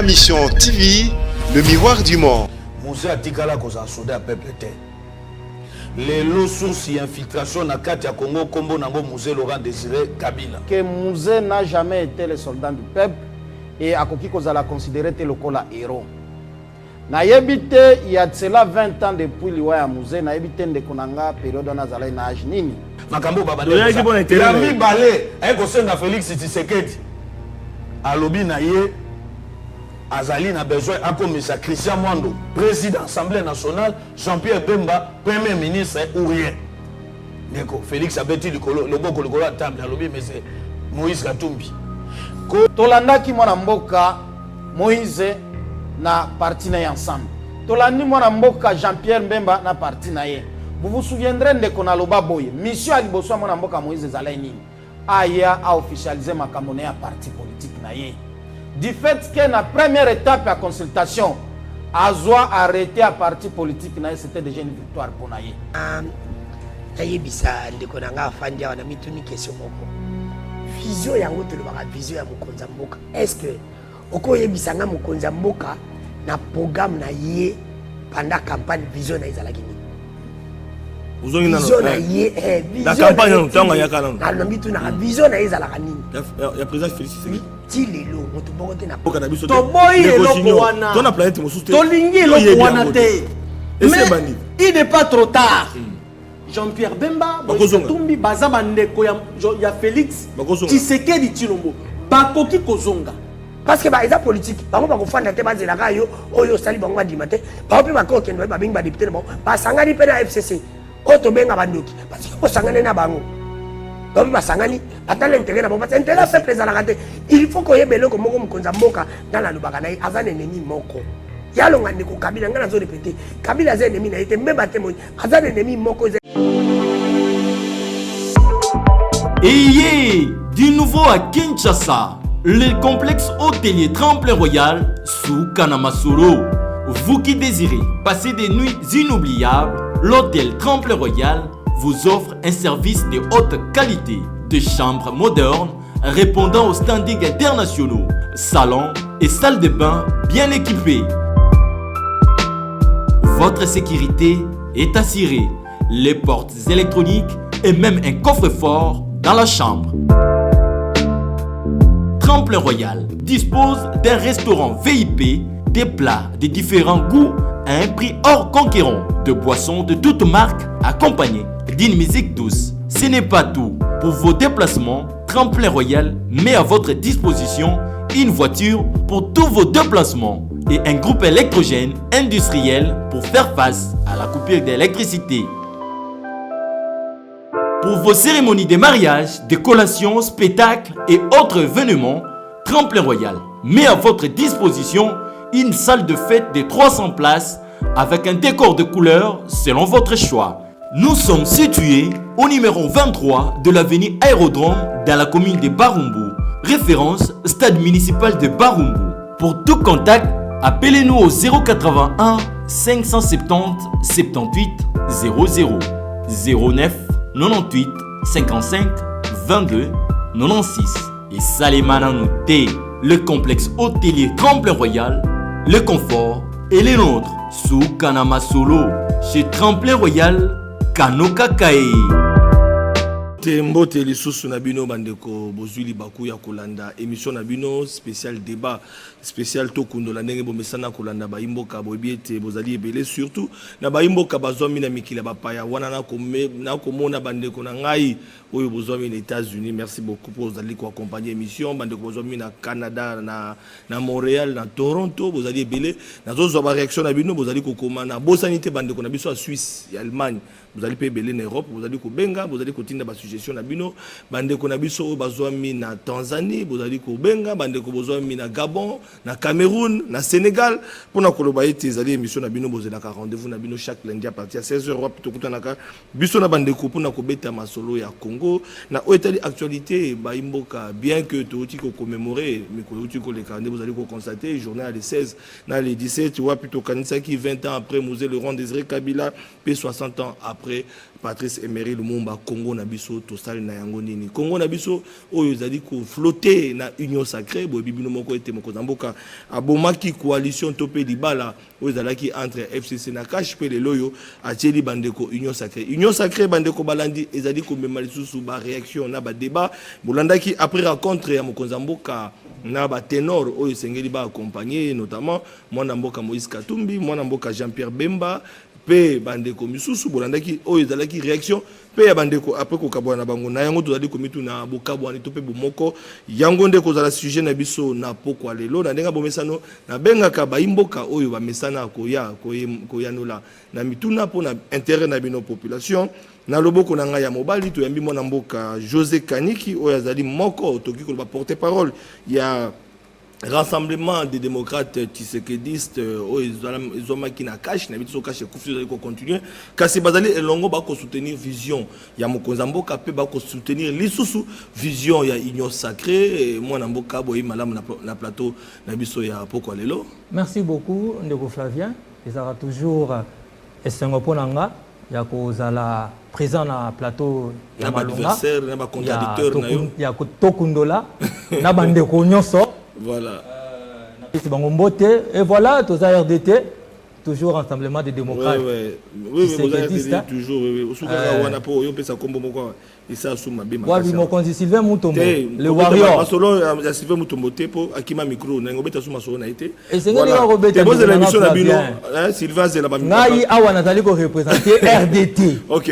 émission TV, le miroir du monde. Musée Atikala koza soda à peuple terre. Les lots sources infiltration na Katia Congo Combo Nango Musée Laurent Désiré Kabila. Que Musée n'a jamais été le soldat du peuple et à Koki Kozala considéré tel lokola héros. Na yebite il y a cela 20 ans depuis liwa ya Musée na yebite ndekonanga période na zala na âge nini. Makambo baba. Il a mis balai un conseil na Félix Tshisekedi. Alobi na ye Azali n'a besoin à commissaire Christian Mwando, président de l'Assemblée nationale, Jean-Pierre Bemba, premier ministre ou rien. Félix a bêti le boko le à table, mais c'est Moïse Katumbi. Tolanda ki mwana mboka Moïse na parti na ensemble. Tolandi mwana mboka Jean-Pierre Bemba na parti na ye. Vous vous souviendrez de qu'on a loba boye. Mission à liboso mwana mboka Moïse Zalaini. Aya a officialisé ma camonée à parti politique na ye. Du fait que la première étape de consultation, Azoa arrêté à parti politique, c'était déjà une victoire pour Naye. Vision yango to lobaka vision ya Mokonza Mboka. Est-ce que okoyebisanga Mokonza Mboka na programme na ye pendant campagne vision na ezalaki ni? Vision na ye la campagne on tanga yaka non. Na lombitu na vision na ezalaka nini? Ya président Félix Tshisekedi. Tilelo moto bongote na boka na biso. To boy eloko wana. Ton planète mosusu. To lingi eloko wana te. Mais il n'est pas trop tard. Jean-Pierre Bemba, Tumbi Bazama Ndeko ya Félix Tshisekedi Tshilombo. Bakoki kozonga. Parce que ba politique, bango ba kofanda te banzelaka yo oyo sali bango bandima te. Ba pe ba kokende ba binga ba député bon. Ba sangani pe na FCC. Oto benga bandoki. Parce que ko sangane na bango. Ba pe ba sangani ata l'intérêt na bon parce que intérêt c'est président la raté. Il faut ko yebele ko moko Mokonza Mboka dans la lubaka na azane ennemi moko. Yalonga ndeko Kabila ngana zo répéter. Kabila za ennemi na été même batemoni. Azane ennemi moko. Ayez du nouveau à Kinshasa, le complexe hôtelier Tremplin Royal sous Kanamasolo. Vous qui désirez passer des nuits inoubliables, l'hôtel Tremplin Royal vous offre un service de haute qualité, de chambres modernes répondant aux standards internationaux, salons et salles de bain bien équipées. Votre sécurité est assurée, les portes électroniques et même un coffre-fort dans la chambre. Tremplin Royal dispose d'un restaurant VIP, des plats de différents goûts à un prix hors conquérant, de boissons de toutes marques accompagnées d'une musique douce. Ce n'est pas tout. Pour vos déplacements, Tremplin Royal met à votre disposition une voiture pour tous vos déplacements et un groupe électrogène industriel pour faire face à la coupure d'électricité. Pour vos cérémonies de mariage, de collations, spectacles et autres événements, Tremplin Royal met à votre disposition une salle de fête de 300 places avec un décor de couleurs selon votre choix. Nous sommes situés au numéro 23 de l'avenue Aérodrome dans la commune de Barumbu, référence stade municipal de Barumbu. Pour tout contact, appelez-nous au 081 570 78 00 09 98 55 22 96 et Salimana Nouté, le complexe hôtelier Tremplin Royal, le confort et les nôtres sous Kanama Solo chez Tremplin Royal Kanoka Kae. Mbote lisusu na bino bandeko bozuli baku ya kolanda émission na bino spécial débat spécial tokundo la ndenge bomesana kolanda ba imboka bobiete bozali ebele surtout na ba imboka bazwami na mikila bapaya wana na komona bandeko na ngai oyo bozwami na États-Unis. Merci beaucoup pour vous ko accompagner émission bandeko bozwami na Canada na Montréal na Toronto bozali ebele na zo ba réaction na bino bozali ko komana bosanité bandeko na biso à Suisse et Allemagne bozali pe ebele na Europe bozali ko benga bozali ko tinda ba suggestion na bino bandeko na biso bazwami na Tanzanie bozali ko benga bandeko bozwami na Gabon na Cameroun na Sénégal pona koloba ete ezali émission na bino bozela ka rendez-vous na bino chaque lundi à partir de 16h Europe to kutanaka biso na bandeko pona ko beta masolo ya Congo na oetali actualité ba imboka bien que toti ko commémorer mais ko toti ko le calendrier vous allez ko constater journée les 16 na les 17 ou plutôt kanisa qui 20 ans après Musée Laurent Désiré Kabila puis 60 ans après Patrice Emery Lumumba Congo na biso tosali na yango nini Congo na biso oyo ezali ko flotter na union sacrée bo bibino moko ete moko zamboka abomaki coalition topé libala oyo ezalaki entre FCC na cash pe le loyo atieli bandeko union sacrée bandeko balandi ezali ko mema lisusu ba réaction na ba débat bolandaki après rencontre ya mokonzamboka na ba ténor oyo sengeli ba accompagner notamment mwana mboka Moïse Katumbi mwana mboka Jean-Pierre Bemba pe bandeko misusu bolandaki oyo ezalaki réaction pe ya bandeko après kokabwa na bango na yango tozali komitu na bokabwa ni to pe bomoko yango nde kozala sujet na biso na pokwa lelo na ndenga bomesano na bengaka baimboka oyo bamesana koyanola na mituna pona intérêt na bino population na loboko na ngai ya mobali to yambi mwana mboka José Kaniki oyo azali moko toki ko ba porter parole ya Rassemblement des démocrates tshisekidistes ils ont qui na cash na biso cash kufi ko continuer kasi bazali elongo ba ko soutenir vision ya mokonzamboka pe ba ko soutenir lisusu vision ya union sacrée moi na mboka boyi malamu na plateau na biso ya pokwa lelo. Merci beaucoup ndeko Flavien ils aura toujours esengo ponanga ya ko zala présent na plateau ya malonga na ba contradicteur na yo ya ko tokundola na bandeko nyonso. Voilà. Et voilà, tous à RDT, toujours Rassemblement des démocrates. Oui, toujours. Oui, mon conseiller Sylvain Moutombo, le warrior. Sylvain Moutombo, Akima Micro, Nangobeta Soumassona été. Et c'est que l'émission Sylvain, c'est la Naï Awa Nathalie qui représenter RDT. Ok,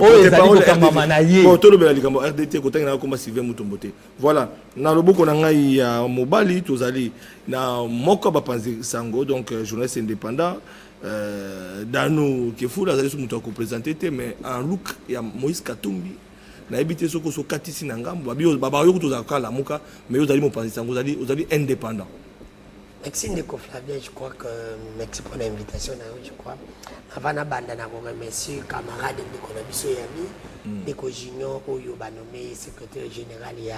RDT, côté na Sylvain Moutombo. Voilà. Na loboko na ngai ya mobali tozali na moko ba panzi sango donc journaliste indépendant Dano Kefula azali so muto ko présenter mais en look ya Moïse Katumbi na ebité soko so katisi na ngambo baba yo kutoza kala muka mais ozali mo panzi sango ozali indépendant. Merci Ndeko Flavien, je crois que merci pour l'invitation je crois. Avant na banda na ko merci camarade Ndeko na biso yami Ndeko Junior oyo ba nommé secrétaire général ya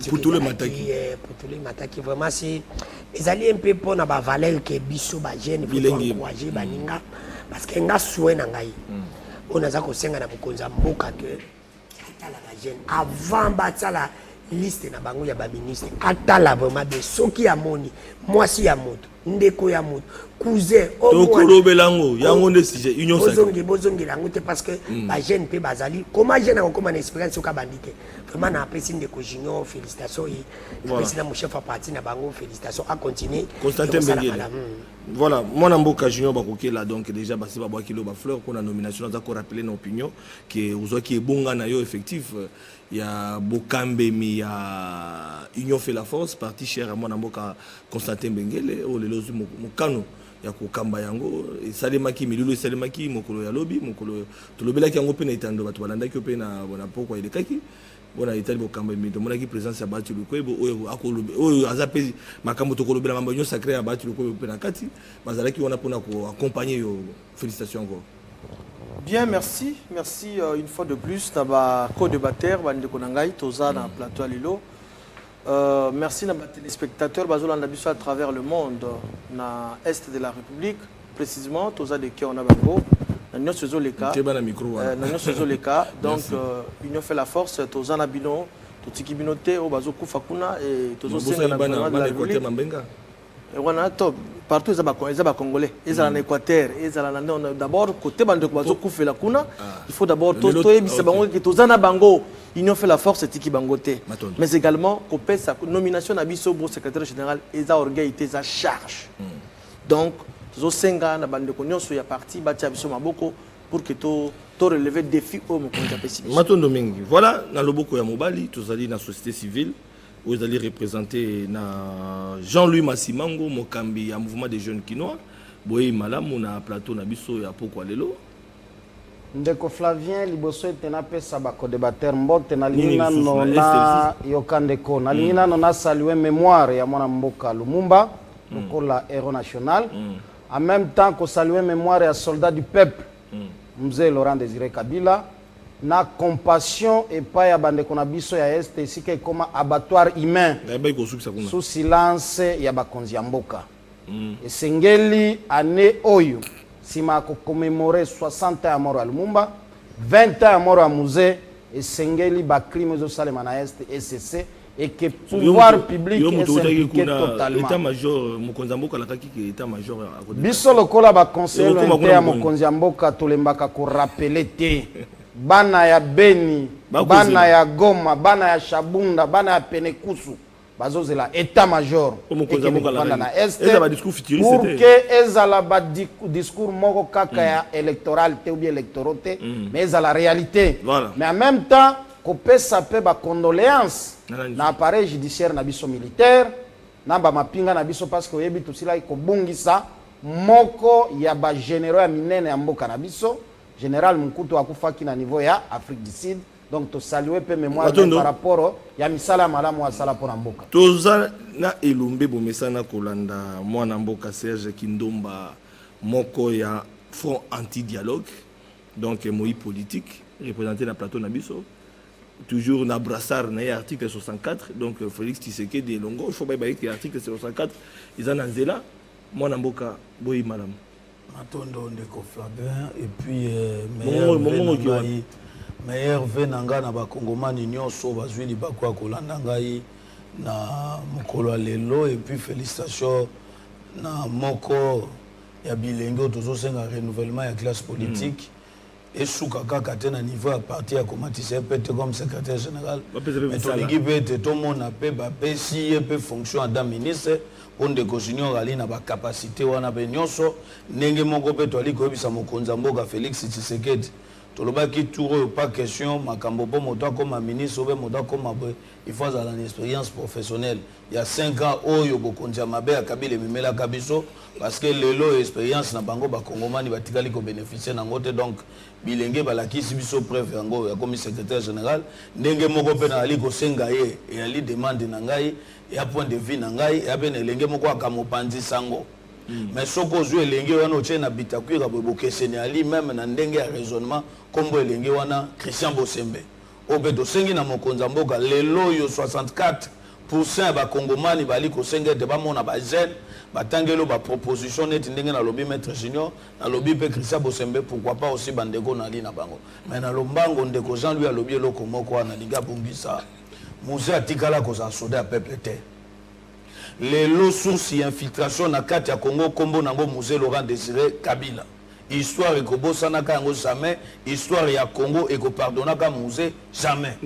pour tous les mataki vraiment c'est ezali un peu pour na ba valeur que biso ba jeune faut encourager baninga parce que nga souhait na ngai on a za ko senga na bokonza mboka que atala ba jeune avant batala liste na bango ya ba ministre atala vraiment de soki ya moni mwasi ya moto ndeko ya moto cousin to kolobelango yango ne sujet union sacrée bozongi lango te parce que ba jeune pe bazali comment jeune ko comme expérience ka bandite vraiment na apesi Ndeko Junior félicitations et président mon chef à parti na bango félicitations à continuer Constantin Bengele voilà mon mboka Junior bakokela donc déjà basi ba kilo ba fleur pour la nomination za ko rappeler na opinion que ozoki ebonga na yo effectif ya Bokambemi ya Union fait la force parti cher à mon mboka Constantin Bengele o lelo mokano ya kokamba yango esalemaki milulu esalemaki mokolo ya lobi mokolo tolobelaki yango pe na itando bato balandaki pe na bona poko elekaki bona itali bokamba mito monaki présence ya Bati Lukwebo oyo akolobe oyo azape makambo tokolobela mambo nyo sacré ya Bati Lukwebo pe na kati bazalaki wana pona ko accompagner yo félicitations encore. Bien, merci. Merci une fois de plus. D'abord, co-débatteur, Bandeko Nangai, Toza, dans le plateau à Lilo. Merci à nos téléspectateurs à travers le monde, dans l'Est de la République, précisément, Toza de qui on a bango. Nous faisons les cas. Nous faisons les cas. Donc, Union fait la force, Toza Nabino, Totiki Binote, Obazo Koufakuna et Tozo Senga de la République. Et on a top. Partout, ils sont congolais. Ils sont en Équateur. Ils sont d'abord, côté Bandeko Koufé la Kuna, il faut d'abord tout Tozana Bango. Union fait la force, c'est Tiki Bangote. Mais également, sa nomination à Bisso, secrétaire général, ils ont orgueil, ils ont charge. Donc, Tozo Senga, na Bandeko Nyonso, il y a parti, Batia Bisso Maboko, pour que tu relevé défi au Mokonjapesi. Maton Domingue, voilà, dans le Boko Yamobali, tous allés dans la société civile. Vous allez représenter Jean-Louis Massimango, Mokambi, un mouvement des jeunes Kinois. Boye Malam, on a un plateau, on a biso, il y a pourquoi lelo. Ndeko Flavien, liboso etena pesa bako débatteur mbote na lingina nona yokandeko. Na lingina nona saluer mémoire ya mwana mboka Lumumba, lokola héros national. En même temps que saluer mémoire ya soldat du peuple, Mzee Laurent Désiré Kabila. Na compassion et pas ya bande kona biso ya este sike comme abattoir humain sous silence ya bakonzi ya mboka esengeli année oyo sima ko commémorer 60 ans ya mort ya Lumumba 20 ans ya moro ya musée esengeli bacrime ezosalema na este ECC et que pouvoir public s'impliquer totalement. État-major mokonzi mboka lakaki ke état-major biso lokola baconseiller lointain ya mokonzi ya mboka tolembaka korapele te bana ya Beni, bana ya Goma, bana ya Shabunda, bana ya Penekusu bazozela état-major ekende na este pour que ezala ba discours moko kaka ya électoral te ou bien électoraux te mais ezala réalité. Mais en même temps kopesa pe ba condoléances na appareil judiciaire na biso militaire na ba mapinga na biso parce que oyebi tosila ikobungisa moko ya ba généraux ya minene ya mboka na biso général Munkutu akufaki na niveau ya Afrique du Sud. Donc to saluer pe mémoire par rapport ya misala malamu wa sala pona mboka. Toza na elombe bomesana kolanda mwana mboka Serge Kindomba moko ya front anti-dialogue, donc moi politique représenté na plateau na biso. Toujours na brassard na article 64, donc Félix Tshisekedi de Longo, il faut bailler que article 64 ils en anzela mwana mboka boyi malamu. Matondo ndeko Flavien et puis meilleur venanga na bakongomani nyonso bazwi libako ya kolanda ngai na mokolo lelo et puis félicitations na moko ya bilengo tozosenga renouvellement ya classe politique et suka kaka te na niveau ya parti ya komatise pete comme secrétaire général mais tolingi pete tomona pe bapesi ye pe fonction ada ministre onde ko junior ali na ba capacité wana be nyonso ndenge moko pe to ali ko yebisa mokonza mboka Félix Tshisekedi tolobaki tour pas question makambo po moto comme ministre ou moto comme il faut avoir une expérience professionnelle il y a 5 ans oyo bokonza mabe akabile mimela kabiso parce que lelo expérience na bango ba kongomani batikali ko bénéficier na ngote donc bilenge balakisi biso preuve yango ya comme secrétaire général ndenge moko pe na ali ko senga ye et ali demande na ngai ya point de vue na ngai ya ben elenge moko akamopanzi sango. Mais ce que je veux dire, na bitakuira bokeseni ali même na ndenge ya raisonnement comme elenge wana Christian Bosembe obedo sengi na mokonza mboka lelo yo 64% ba kongomani bali ko senga de ba mona ba jeune batangelo ba proposition net ndenge na lobby maître junior na lobby pe Christian Bosembe pourquoi pas aussi bandeko na ali na bango mais na lombango ndeko Jean lui a lobby eloko moko wana linga bungisa muze atikala ko za soda peuple te les lots sources et infiltration na kati ya Congo kombo nango musée Laurent Désiré Kabila histoire et kobosana kango jamais histoire ya Congo et ko pardonna ka musée jamais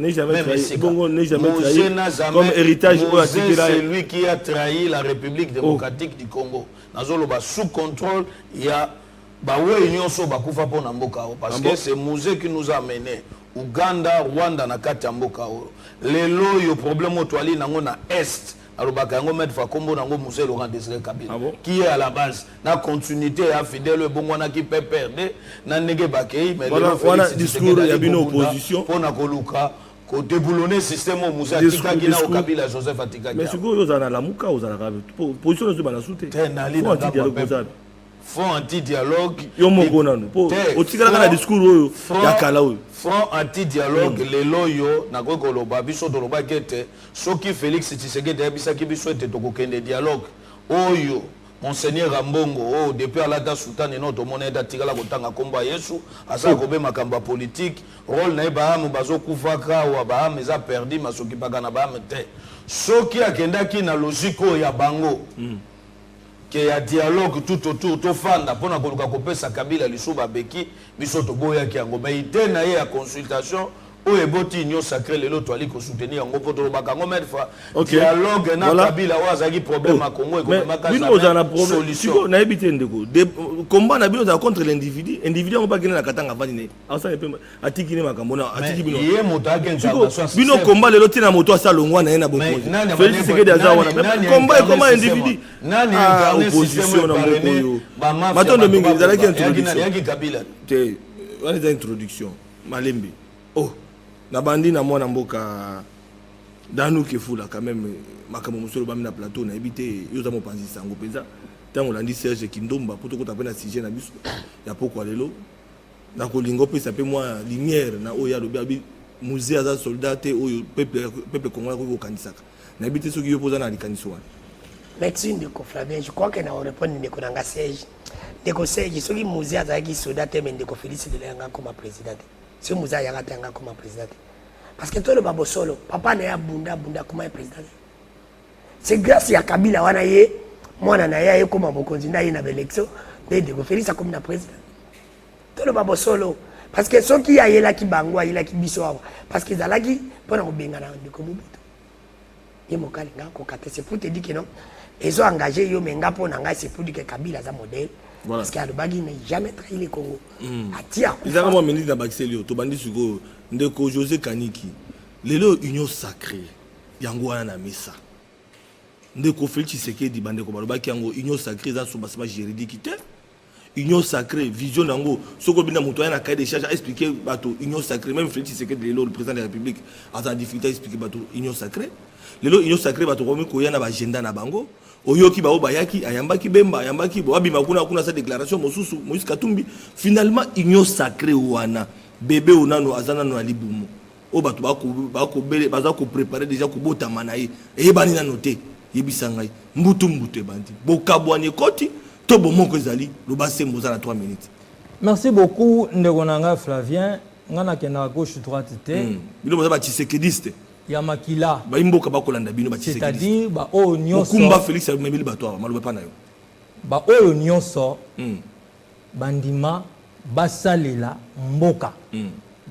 Bongo n'est jamais trahi comme héritage c'est lui qui a trahi la République démocratique du Congo nazolo ba sous contrôle il y a ba we nyonso ba kufa pona mboka parce que c'est musée qui nous a mené Uganda Rwanda na kati ya mboka les lots yo problème otwali nango na est alobaka yango mettre fa kombo nango musée Laurent Désiré Kabila qui est à la base na continuité ya fidèle bongwana qui peut perdre na ndenge bakei mais voilà discours ya bino opposition pona koluka ko déboulonner système au musée atikaki na Kabila Joseph atikaki mais siko yo zana la muka ozala ka position zo bana soute front anti-dialogue yo moko nanu po otikala na discours oyo ya kala oyo front anti-dialogue lelo yo na ko koloba biso doloba kete soki Félix Tshisekedi abisaki biso ete tokokende dialogue oyo Monseigneur Rambongo depuis alata sultane notre monnaie atikala kotanga komba Yesu asa ko be makamba politique rôle na bahamu bazokufaka wa bahamu eza perdu masoki bagana bahamu te soki akendaki na logique ya bango que ya dialogue tout autour to fanda pona koluka kopesa Kabila lisuba beki biso to boya ki yango mais ide na ye ya consultation o eboti union sacrée lelo to ali ko soutenir yango poto baka ngo mettre fa dialogue na Kabila wazaki problème à Congo et comme makaza solution na ebité ndeko de combat na bino za contre l'individu individu on pas gagner na katanga vani asa pe atiki ne makambo na atiki bino ye motage intervention bino combat lelo tina moto asa longwa na ye na boko Félix Tshisekedi aza wana combat et comment individu nani opposition na moko yo matondo mingi zalaki introduction yaki Kabila te wana za introduction malembe na bandi na mwana mboka danu kefula quand même makambo musolo bami na plateau na ebité yo za mopanzi sango penza tango landi Serge Kindomba poto ko tapena sujet na biso ya poko lelo na kolingo pesa pe moi lumière na oya lobi musée za soldat oyo peuple congolais ko kanisaka na ebité soki yo poza na likaniso wana merci ndeko Flavien je crois que na répondre ndeko nanga Serge ndeko Serge soki musée za ki soldat mais ndeko Félix de Lenga comme président si Moussa Yagatanga comme président. Parce que tout le babo solo, papa n'a bunda comme président. C'est grâce à Kabila Wanaye, moi Nanaye comme un candidat à l'élection, de Félix comme président. Tout le babo solo. Parce que ceux qui a là qui bangwa, il a qui bisoa. Parce qu'ils ont là qui, pendant qu'on bengana de Komubuto. Et mon cas, c'est pour te dire que non. Ils ont engagé yo menga pour n'engager c'est pour dire que Kabila est un modèle. Parce qu'il y a le bagui n'a jamais trahi le Congo. Atia. Ils ont vraiment mené dans Baxelio, to bandi sugo, ndeko José Kaniki. Lelo union sacrée. Yango na mesa. Ndeko Félix Tshisekedi bandeko balobaki yango union sacrée dans son basement juridique. Union sacrée, vision d'ango. Ce que bien montoya na cahier des charges a expliqué bateau union sacrée. Même Félix Tshisekedi le président de la République a en difficulté à expliquer bateau union sacrée. Lelo union sacrée bateau comme koya na agenda na bango. Oyoki ba obayaki ayambaki bemba ayambaki bo abima kuna sa déclaration mosusu Moïse Katumbi. Finalement union sacrée wana bébé onano azana no alibumu. O bato bako bele bazako préparer déjà ko botama na ye. E bani na noter yebisangai mbutu bandi. Bokabwanye koti. Merci beaucoup, Ndegonanga Flavien. Ngana kena gauche droite te. Yamakila. C'est-à-dire, ba o nyonso. Kumba Félix Mebili Batoa, maloba pa na yo. Ba o nyonso. Bandima basalela mboka.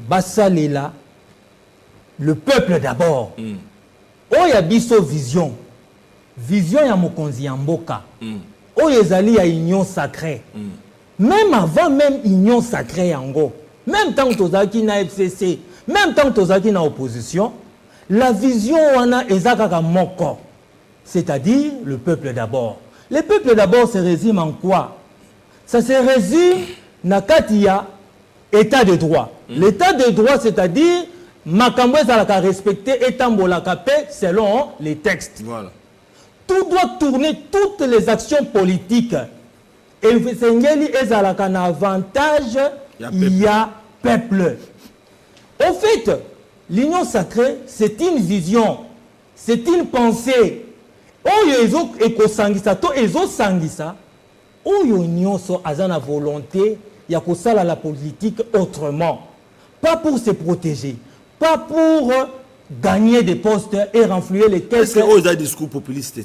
Basalela le peuple d'abord. O ya biso vision. Vision ya mokonzi ya mboka. Oyezali a union sacrée. Même avant même union sacrée yango. Même tant que tozaki na FCC, même tant que tozaki na opposition, la vision wana ezakaka moko. C'est-à-dire le peuple d'abord. Le peuple d'abord se résume en quoi? Ça se résume na katia état de droit. L'état de droit, c'est-à-dire makambo ezalaka respecter et tambolaka paix selon les textes. Voilà. Tout doit tourner, toutes les actions politiques. Et Sengeli est à la avantage, il y a peuple. Au fait, l'union sacrée, c'est une vision, c'est une pensée. Oyo eko sangisa, to ezo sangisa. Oyo nyonso azana volonté, ya kosala la politique autrement. Pas pour se protéger, pas pour gagner des postes et renflouer les caisses. Est-ce que vous avez un discours populiste?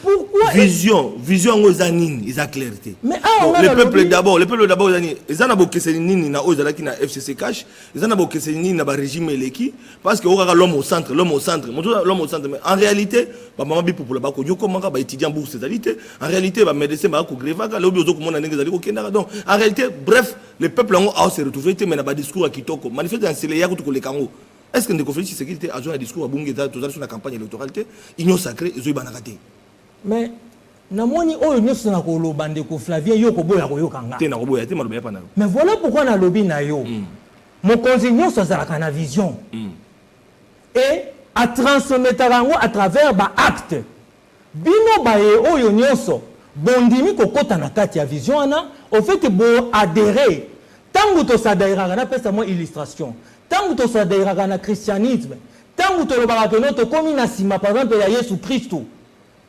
Pourquoi? Vision aux anines, ils ont clarté. Mais le peuple d'abord, ils ont beaucoup de nini na ozala qui na FCC cash, ils ont beaucoup de nini na régime eleki parce que l'homme au centre. Mais en réalité, maman bi pour la bako yo comment ba étudiant bourse d'alité. En réalité, ba médecin ba ko greva ka lobi ozo ko mona nenge zali ko kenda donc en réalité, bref, le peuple a se retrouvé mais na ba discours à kitoko. Manifeste en sele ya ko to le kango. Est-ce que Ndeko Félix Tshisekedi a joué un discours à Bungeta tout sur la campagne électorale union sacrée et banakate? Mais namoni oyo nyonso na koloba Ndeko Flavien yo ko boya koyo kanga. Te na ko boya te maloba ya pana. Mais voilà pourquoi na lobi na yo. Mokonzi nyonso azalaka na vision. Et à transmettre yango à travers ba acte. Bino ba ye oyo nyonso bondimi kokota na kati ya vision ana au fait bo adhérer. Tango to s'adhérer na pesa mo illustration. Tant que tu as des christianisme, tant que tu as des comme na sima par exemple ya Yesu Christo,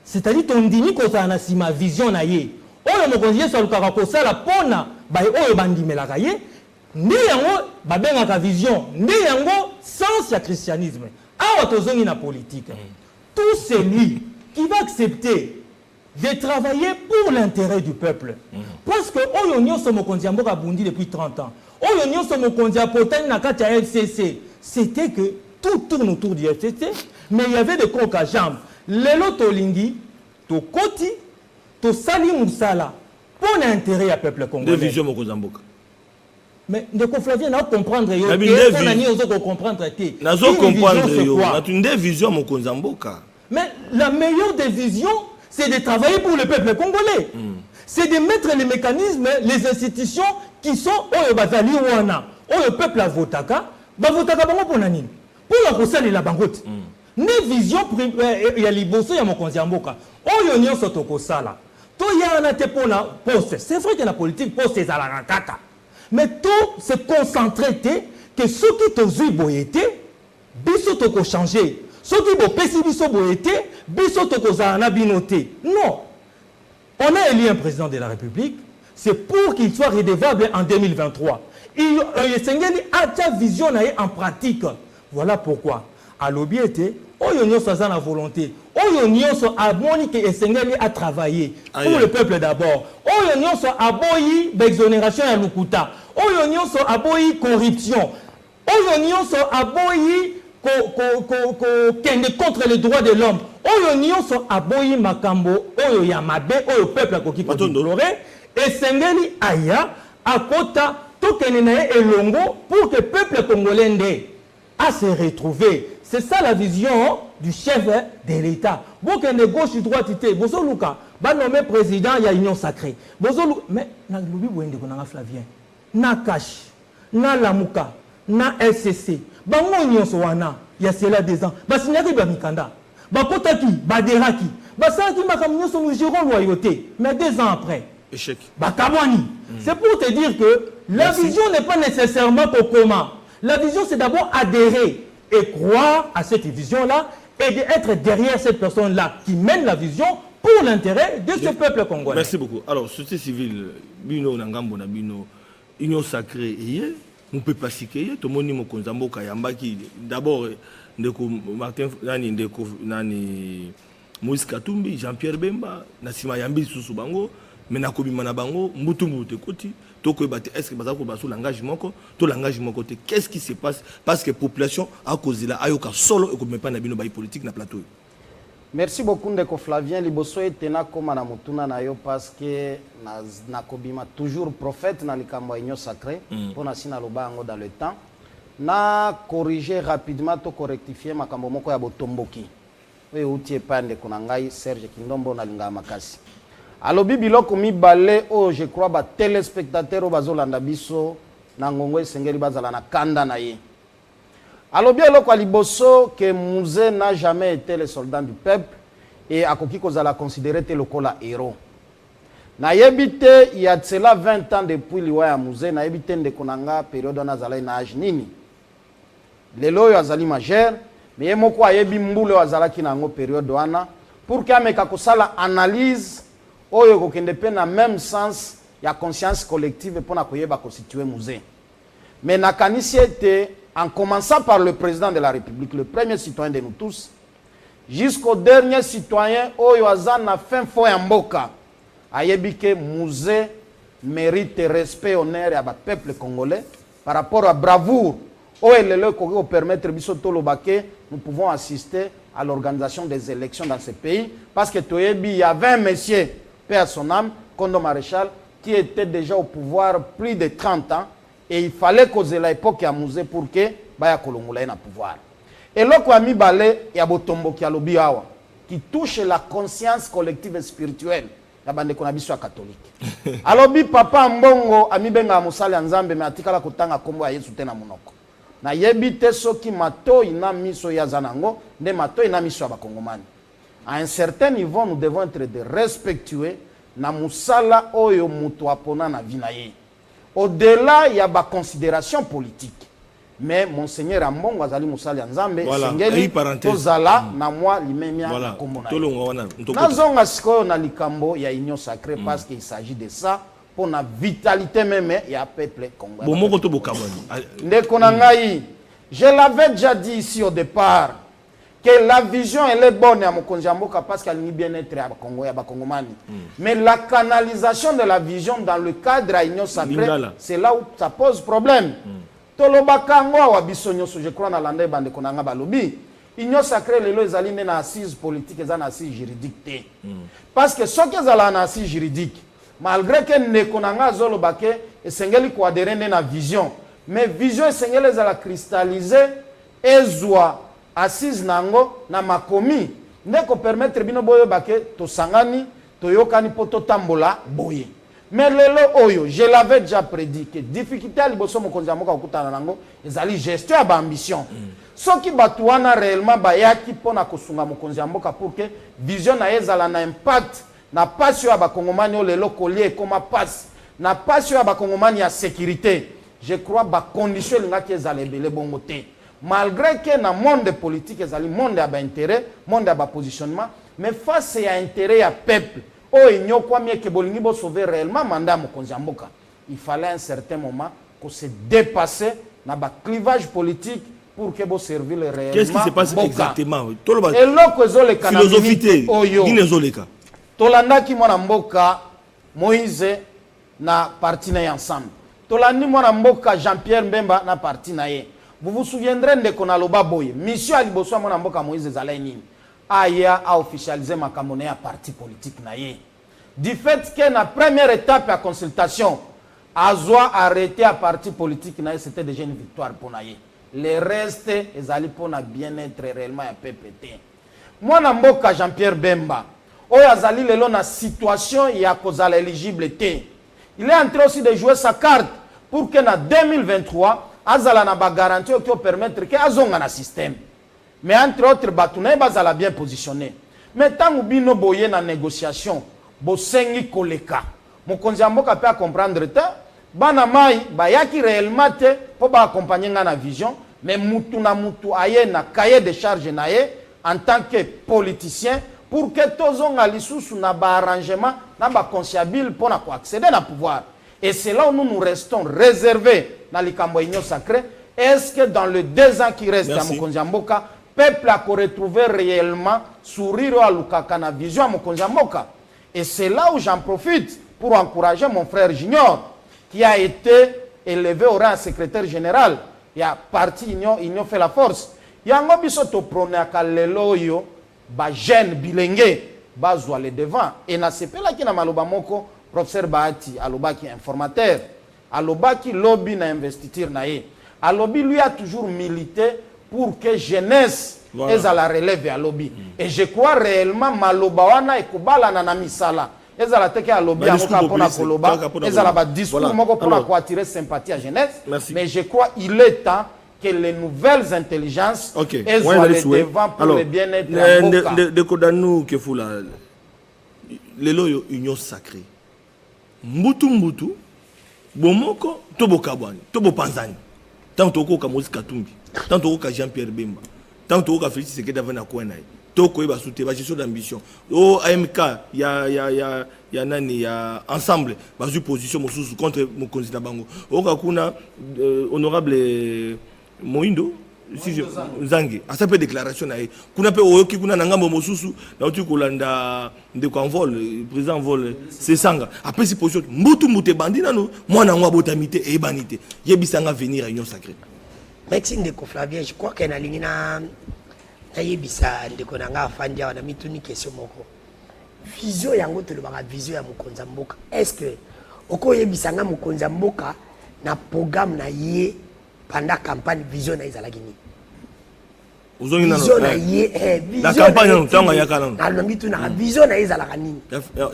c'est-à-dire ton dini ko sa na sima vision na ye. Oyo mo konzi Yesu alukaka ko sala pona ba oyo bandimela ka ye, ndi yango ba benga ka vision, ndi yango sens ya christianisme. Awa tozongi na politique. Tout celui qui va accepter de travailler pour l'intérêt du peuple. Parce que oyo nyonso mo konzi mboka bundi depuis 30 ans. C'était que tout tourne autour du FCC, mais il y avait des coques à jambes. Lelo tolingi, to koti, to sali moussala, pour l'intérêt à peuple congolais. Deux visions Mokozamboka. Mais Ndeko Flavien n'a pas comprendre yo. Comprendre té. N'a pas comprendre yo. N'a une deux visions Mokozamboka. Mais la meilleure des visions, c'est de travailler pour le peuple congolais. C'est de mettre les mécanismes, les institutions qui sont au bazali wana, au peuple a votaka, ba votaka bango pour nani? Pour la kosali la bangote. Ne vision ya liboso ya mokonzi ya mboka. Oyo nyonso tokosala. To ya na te pour la poste. C'est vrai que la politique poste ezalaka kaka. Mais tout se concentrer que ceux qui tozui boyete, biso toko changer. Ceux qui bo pesi biso boyete, biso toko zana binote. Non. On a élu un président de la République. c'est pour qu'il soit redevable en 2023. Il Sengeli a déjà vision en pratique. Voilà pourquoi. À l'objet, Oyo a la volonté. Oyo a moni que Sengeli a travaillé pour le peuple d'abord. Oyo a boyi d'exonération à Lukuta. Oyo a boyi corruption. Oyo a boyi contre les droits de l'homme. Oyo a boyi makambo. Oyo yamabe. Oyo peuple a koki déploré. Et Sengeli aya à kota tokenene elongo pour que le peuple congolais a se retrouver. C'est ça la vision du chef de l'État. Bon que de gauche droite ité, bozo luka, ba nommé président il y a union sacrée. Bozo mais na lubi boende ko na Flavien. Na Kash, na Lamuka, na LCC. Ba mo union so wana, il y a cela 2 ans. Ba signaki ba mikanda. Ba kotaki, ba deraki. Ba saki makamnyo so nous gérons loyauté. Mais 2 ans après, échec. Ba kabwani. C'est pour te dire que la vision n'est pas nécessairement pour comment. La vision c'est d'abord adhérer et croire à cette vision-là et d'être derrière cette personne-là qui mène la vision pour l'intérêt de ce peuple congolais. Merci beaucoup. Alors, société civile, Bino Nangambo na Bino, Union sacrée, on ne peut pas s'y créer. Tout le monde dit que Kayamba qui d'abord, Martin Nani, Nani, Moïse Katumbi, Jean-Pierre Bemba, Nassima Yambi Susubango, Menakobi Manabango, Moutumbu Tekoti. Est-ce que vous l'engagement côté qu'est-ce qui se passe parce que la population a causé la ayoka solo et que pas na bino politique na plateau. Merci beaucoup Ndeko Flavien liboso etena koma na mutuna na yo parce que na kobima toujours prophète na likambo union sacrée pour na sina lobango dans le temps na corriger rapidement to correctifier makambo moko ya botomboki. We utie pande kuna ngai Serge Kindombo na linga makasi. Alobi biloko mibale o je crois ba téléspectateurs bazolanda biso na ngongo esengeli bazala na kanda na ye. Alobi eloko aliboso que Mouzé n'a jamais été le soldat du peuple et akoki kozala considéré te lokola héros. Na yebite il y a cela 20 ans depuis liwa ya Mouzé na yebite ndeko nanga période na zala na âge nini. Lelo yo azali majeur mais yemoko ayebi mbule azalaki na ngo période wana pour que ameka kosala analyse oyo kokende pe na même sens ya conscience collective pour na koyeba constituer Mouzé. Mais na kanisi était en commençant par le président de la République, le premier citoyen de nous tous, jusqu'au dernier citoyen oyo azan na fin fo ya mboka ayebi ke Mouzé mérite respect honneur ya ba peuple congolais par rapport à bravoure oyo lelo ko permettre biso tolobake nous pouvons assister à l'organisation des élections dans ce pays parce que toyebi il y avait un monsieur paix à son âme, Kondo Maréchal, qui était déjà au pouvoir plus de 30 ans, et il fallait causer l'époque à Mouzé pour que Baya Kolongola ait un pouvoir. Et là, quoi, mi balé, il y a Botombo qui a lobby awa, qui touche la conscience collective et spirituelle. La bande qu'on a biso catholique. Alors, bi papa mbongo, ami benga musali anzambe, mais atika la kotanga kombo aye soutena monoko. Na yebite soki mato ina miso ya zanango, ne mato ina miso abakongomani. À un certain niveau, nous devons être de respectueux na musala oyo mutu apona na vinaye. Au-delà, il y a des considérations politiques. Mais Monseigneur Ambongo azali musali nzambe sengeli tozala na moi limemia komona. Nazonga sikoyo na likambo ya union sacrée parce qu'il s'agit de ça pour la vitalité même ya peuple congolais. Bon moko to bokamani. Ndeko na ngai, je l'avais déjà dit ici au départ. Que la vision elle est bonne à Mokonzi Mboka parce qu'elle n'y bien-être à Congo et à Bakongomani. Mais la canalisation de la vision dans le cadre à l'union sacrée, c'est là où ça pose problème. Tolobakango wa bisonyo je crois na lande bande konanga balobi. L'union sacrée les aligner na assise politique et na assise juridique. Parce que ceux qui sont na assise juridique, malgré que ne konanga zolo bake et sengeli ko adhérer na vision, mais vision sengeli za la cristalliser ezwa assise nango na makomi ndeko permettre bino boyo bake to sangani to yokani poto tambola boye. Mais lelo oyo je l'avais déjà prédit que difficulté à liboso mokonzi ya mboka kokutana nango ezali gestion ya ambition. Soki batu wana réellement bayaki pona kosunga mokonzi ya mboka pour que vision na ezala na impact na passion ya bakongomani o lelo kolie koma passe na passion ya bakongomani ya sécurité. Je crois ba condition lingaki ezala ebele bongo te. Malgré que dans le monde politique, il y a le monde à intérêt, le monde à positionnement, mais face à l'intérêt à peuple, o inyo kwa mieke bolingi bo sauver réellement mandat mokonzi mboka. Il fallait à un certain moment qu'on se dépasser dans le clivage politique pour que vous servir le réellement. Qu'est-ce qui se passe exactement? Et là, philosophie, Tolanda qui m'a mboka Moïse na parti na ensemble. Tolandi m'a mboka Jean-Pierre Mbemba na parti na ye. Vous vous souviendrez de qu'on a le baboye. Mission Aliboso m'a mboka Moïse Zalaini. Aya a officialisé ma camonnaie à parti politique na ye. Du fait que la première étape à consultation, Azoa arrêté à parti politique, c'était déjà une victoire pour Naye. Le reste, ils allaient pour bien-être réellement à PPT. Moi, Namboka Jean-Pierre Bemba, Oyazali Lelo na situation, il y a cause à l'éligibilité. Il est en train aussi de jouer sa carte pour que en 2023, Azala na ba garantie qui permettre que Azonga na système. Mais entre autres, Batouna Bazala bien positionné. Mais tant que Bino Boye na négociation, Bosengi Koleka. Mon konziamboka peut comprendre ça. Bana mai bayaki réellement te pour ba accompagner na vision, mais mutu na mutu aye na cahier de charge na ye en tant que politicien pour que tozonga lisusu na ba arrangement na ba consciable pour accéder na pouvoir. Et c'est là où nous nous restons réservés dans les camboyens sacrés. Est-ce que dans les 2 ans qui restent à Mokonziamboka, peuple a retrouvé réellement sourire à Lukaka na vision à Mokonziamboka? Et c'est là où j'en profite pour encourager mon frère Junior, qui a été élevé au rang de secrétaire général. Il y a parti Union fait la force. Il y a un biso to prôné à Kalelo yo, ba jeune bilenge, ba le devant. Et na CP là qui na maloba moko, professeur Bahati, aloba qui est informateur, aloba qui lobby na investiture na ye. Alobi lui a toujours milité pour que jeunesse est à la relève à lobby. Et je crois réellement maloba wana ekubala na misala. Ezala teke a lobby à Mokapona Koloba, ezala ba discours moko pour attirer sympathie à jeunesse. Mais je crois il est temps que les nouvelles intelligences soient les devant pour le bien-être de Kodanu Kefula, les loyaux union sacrée. Mbutu, Bomoko, Tobo Kabwani, Tobo Panzani, tant toko ka Moïse Katumbi, tant toko ka Jean-Pierre Bemba, tant toko ka Félix Tshisekedi Avana Kouenaï. Toko eba souté ba gestion d'ambition. Au AMK, il y a nani ya ensemble ba position mosusu contre mon candidat bango. Au kakuna honorable Moindo si Nzangi a sa peu déclaration na kuna pe oyoki kuna ngambo mosusu na uti kolanda ndeko en vol président en vol c'est sanga après si position mbutu bandina no mwana ngwa botamité et banité yebisanga venir à union sacrée. Merci ndeko Flavien, je crois que na lingina Nayebisa ndeko nanga afanja wana mituni question moko. Vision yango to lobaka vision ya Mokonza Mboka. Est-ce que oko yebisa nga Mokonza Mboka na programme na ye pendant campagne vision na ezalaki ni? Ozongi na vision na ye la campagne no tanga ya kana. Na lomitu na vision na ezalaka nini?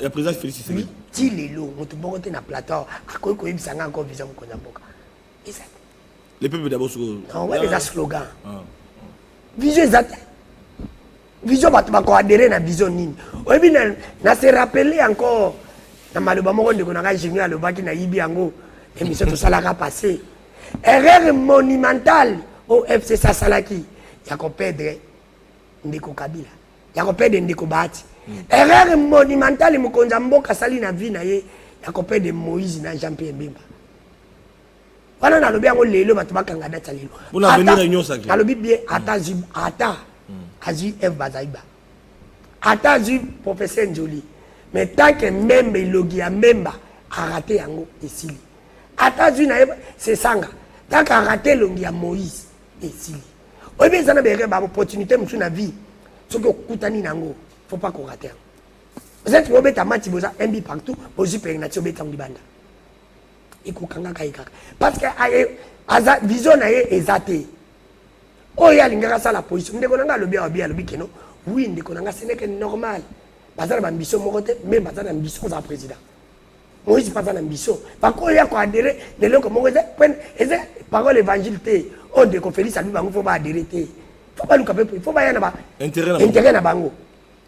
Ya président Félix Tshisekedi. Ti lelo moto boko te na plateau akoyi ko yebisa nga encore vision Mokonza Mboka. Exact. Les peuples d'abord sur on va des slogans. Vision exact. Vision batu bako adhérer na vision nini. Oyebi na se rappeler encore na maloba moko ndeko na Junior alobaki na yibi yango émission to salaka passé. Erreur monumentale au FC Sasalaki. Ya ko perdre ndeko Kabila. Ya ko perdre ndeko Bahati. Erreur monumentale Mokonza Mboka sali na vie na ye. Ya ko perdre Moïse na Jean-Pierre Bemba. Wana na lobi yango lelo batu bakanga data lelo. Pour l'avenir de l'union sacrée. Na lobi bien ata Azu F. Bazaïba. Attaque professeur Njoli. Mais tant que même Elogi a même a raté yango esili. Attaque c'est Sanga. Tant qu'a raté Longi a Moïse esili. Oui bien ça n'a pas opportunité monsieur na vie. Ce que kutani nango, faut pas qu'on rate. Vous êtes robé ta mati boza MB partout, bozu périnatio beta ngibanda. Iko kanga kaika. Parce que aza vision na ye ezate. Oh ya lingaka ça la position ndeko nanga lobi abi lobi keno oui ndeko nanga ce n'est que normal bazana ambition moko te même bazana ambition za président Moïse bazana ambition par contre ya ko adhérer de loko moko eze parole évangile te o ndeko Félix abi bango faut ba adhérer te faut pas luka pe faut ba yana ba intérêt na bango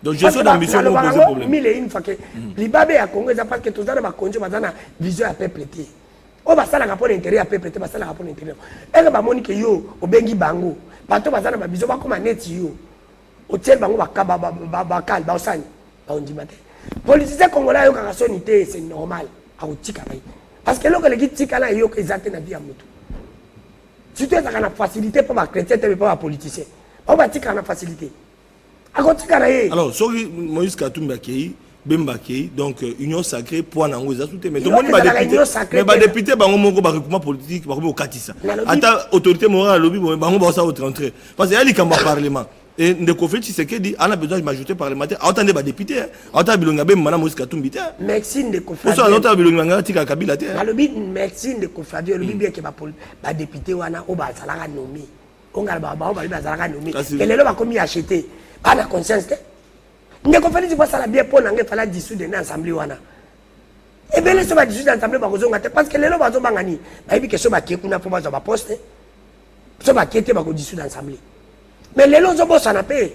donc je suis d'ambition pour poser problème mille une fois que libabe ya Congo za parce que tozana ba konjo bazana vision ya peuple te o basala ka pour intérêt ya peuple te basala ka pour intérêt et ba moni que yo obengi bango bato bazana ba biso ba koma net yo hotel bango bakaba bakal ba osani ba ondima te politicien congolais yo kaka sonité c'est normal akotika bai parce que loko leki tika na yo ezate na vie ya moto surtout ezaka na facilité pour ba chrétien te pour ba politicien on ba tika na facilité akotika na ye alors soki Moïse Katumbi akei Bemba akei donc union sacrée pour nango eza tout mais to moni ba député mais ba député bango moko ba recoupement politique ba ko okatisa ata autorité morale lobby bango ba sa rentrer parce que ali kamba parlement et ndeko Félix Tshisekedi on a besoin de majorité parlementaire attendez ba député attendez bilonga be mana Moïse Katumbi te merci ndeko Flavie pour ça attendez bilonga tika Kabila te lobby merci ndeko Flavie lobby bien que ba député wana o ba salaka nommé onga ba ba salaka nommé et lelo ba komi acheter pas la conscience te ndeko Félix kwa sala bien pour nanga fala dissoudre na assemblée wana et bien laisse ba dissoudre assemblée ba kozonga te parce que lelo ba zo bangani ba yebi que so ba kekuna pour ba zo ba poste so ba kete ba ko dissoudre assemblée mais lelo zo bossa na pe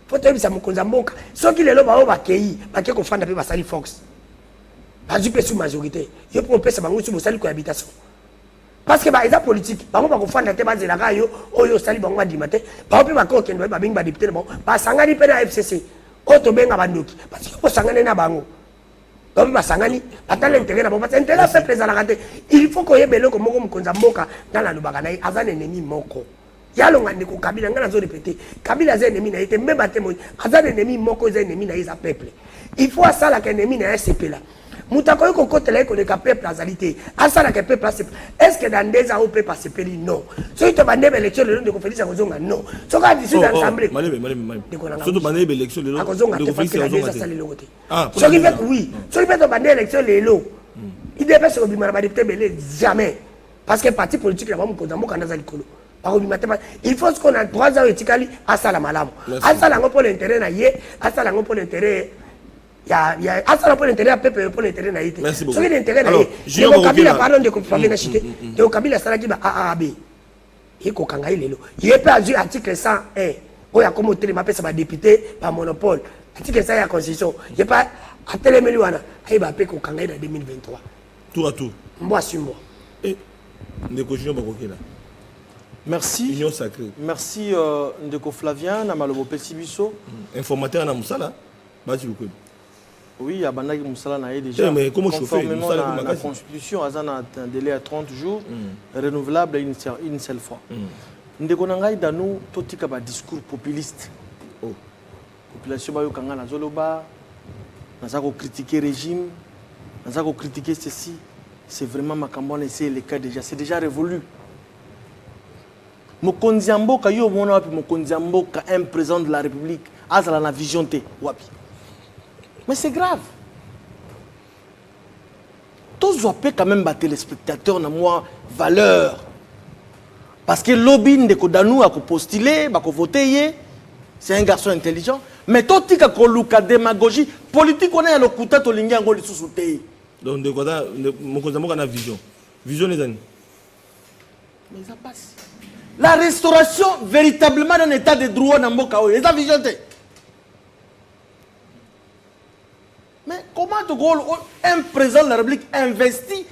faut te bisa mukonza mboka soki lelo ba o ba kei ba ke ko fanda pe ba sali fox ba jupe sous majorité yo pour pesa bango sous sali cohabitation parce que ba eza politique bango ba ko fanda te ba zela ka yo oyo sali bango ba dimate ba pe ba ko kendo ba binga ba député bon ba sangani pe na FCC o to benga bandoki parce que ko sangane na bango ba ba sangani atala intérêt na bon parce intérêt fait plaisir la rater il faut ko yebelo ko moko mukonza mboka dans la lubaka na azana ennemi moko yalonga ndeko Kabila ngana zo répéter Kabila za ennemi na été même batémoin azana ennemi moko za ennemi na isa peuple il faut asala ka ennemi na SCP là mutako yoko kotela ko de ka peuple azalité asala ka peuple est-ce que dans des ans au peuple passer non so ito bande élection le ndeko Félix akozonga non so ka d'ici l'assemblée malé surtout bande élection le ndeko Félix akozonga sala le côté so qui fait oui so qui fait bande élection le lo il devait se bimara ba député belé jamais parce que parti politique là ba mu konza moko ndaza likolo. Il faut qu'on a 3 ans etikali asala malamu asala ngo pour l'intérêt na ye asala ngo pour l'intérêt ya asala pour l'intérêt peuple pour l'intérêt na yité ce qui est l'intérêt na ye de Kabila pardon de confirmer na chité de Kabila sala ki ba AAB iko kanga ilelo ye pe azu article 101 oya comme télé ma pesa ba député ba monopole article 100 ya constitution ye pas atelemeli wana ai ba pe ko kanga ina 2023 tout à tout moi sur moi et ndeko junior ba kokela. Merci. Union sacrée. Merci Ndeko Flavien, Namalobo Pessibiso. Informateur na Moussala. Oui, Abanagi Moussala n'a déjà. Mais comment conformément à la Constitution, Azan a un délai à 30 jours, renouvelable une seule fois. Ndeko Nangai Danou, Totika ba discours populiste. Population Bayo Kanga na Zoloba, Nazako critiquer régime, Nazako critiquer ceci. C'est vraiment Makambon et c'est le cas déjà. C'est déjà révolu. Mokonzi Mboka yo mona wapi Mokonzi Mboka un président de la République azala na vision te wapi. Mais c'est grave. Tous wapi quand même ba téléspectateurs na moi valeur. Parce que lobby ndeko danou a ko postuler, ba ko voter, c'est un garçon intelligent, mais totika ko luka démagogie politique on est le kuta to lingi ngo lisusu te. Donc ndeko da Mokonzi Mboka na vision. Vision les amis. Mais ça passe. La restauration véritablement d'un état de droit dans Mboka, c'est la vision. Mais comment un président de la République investit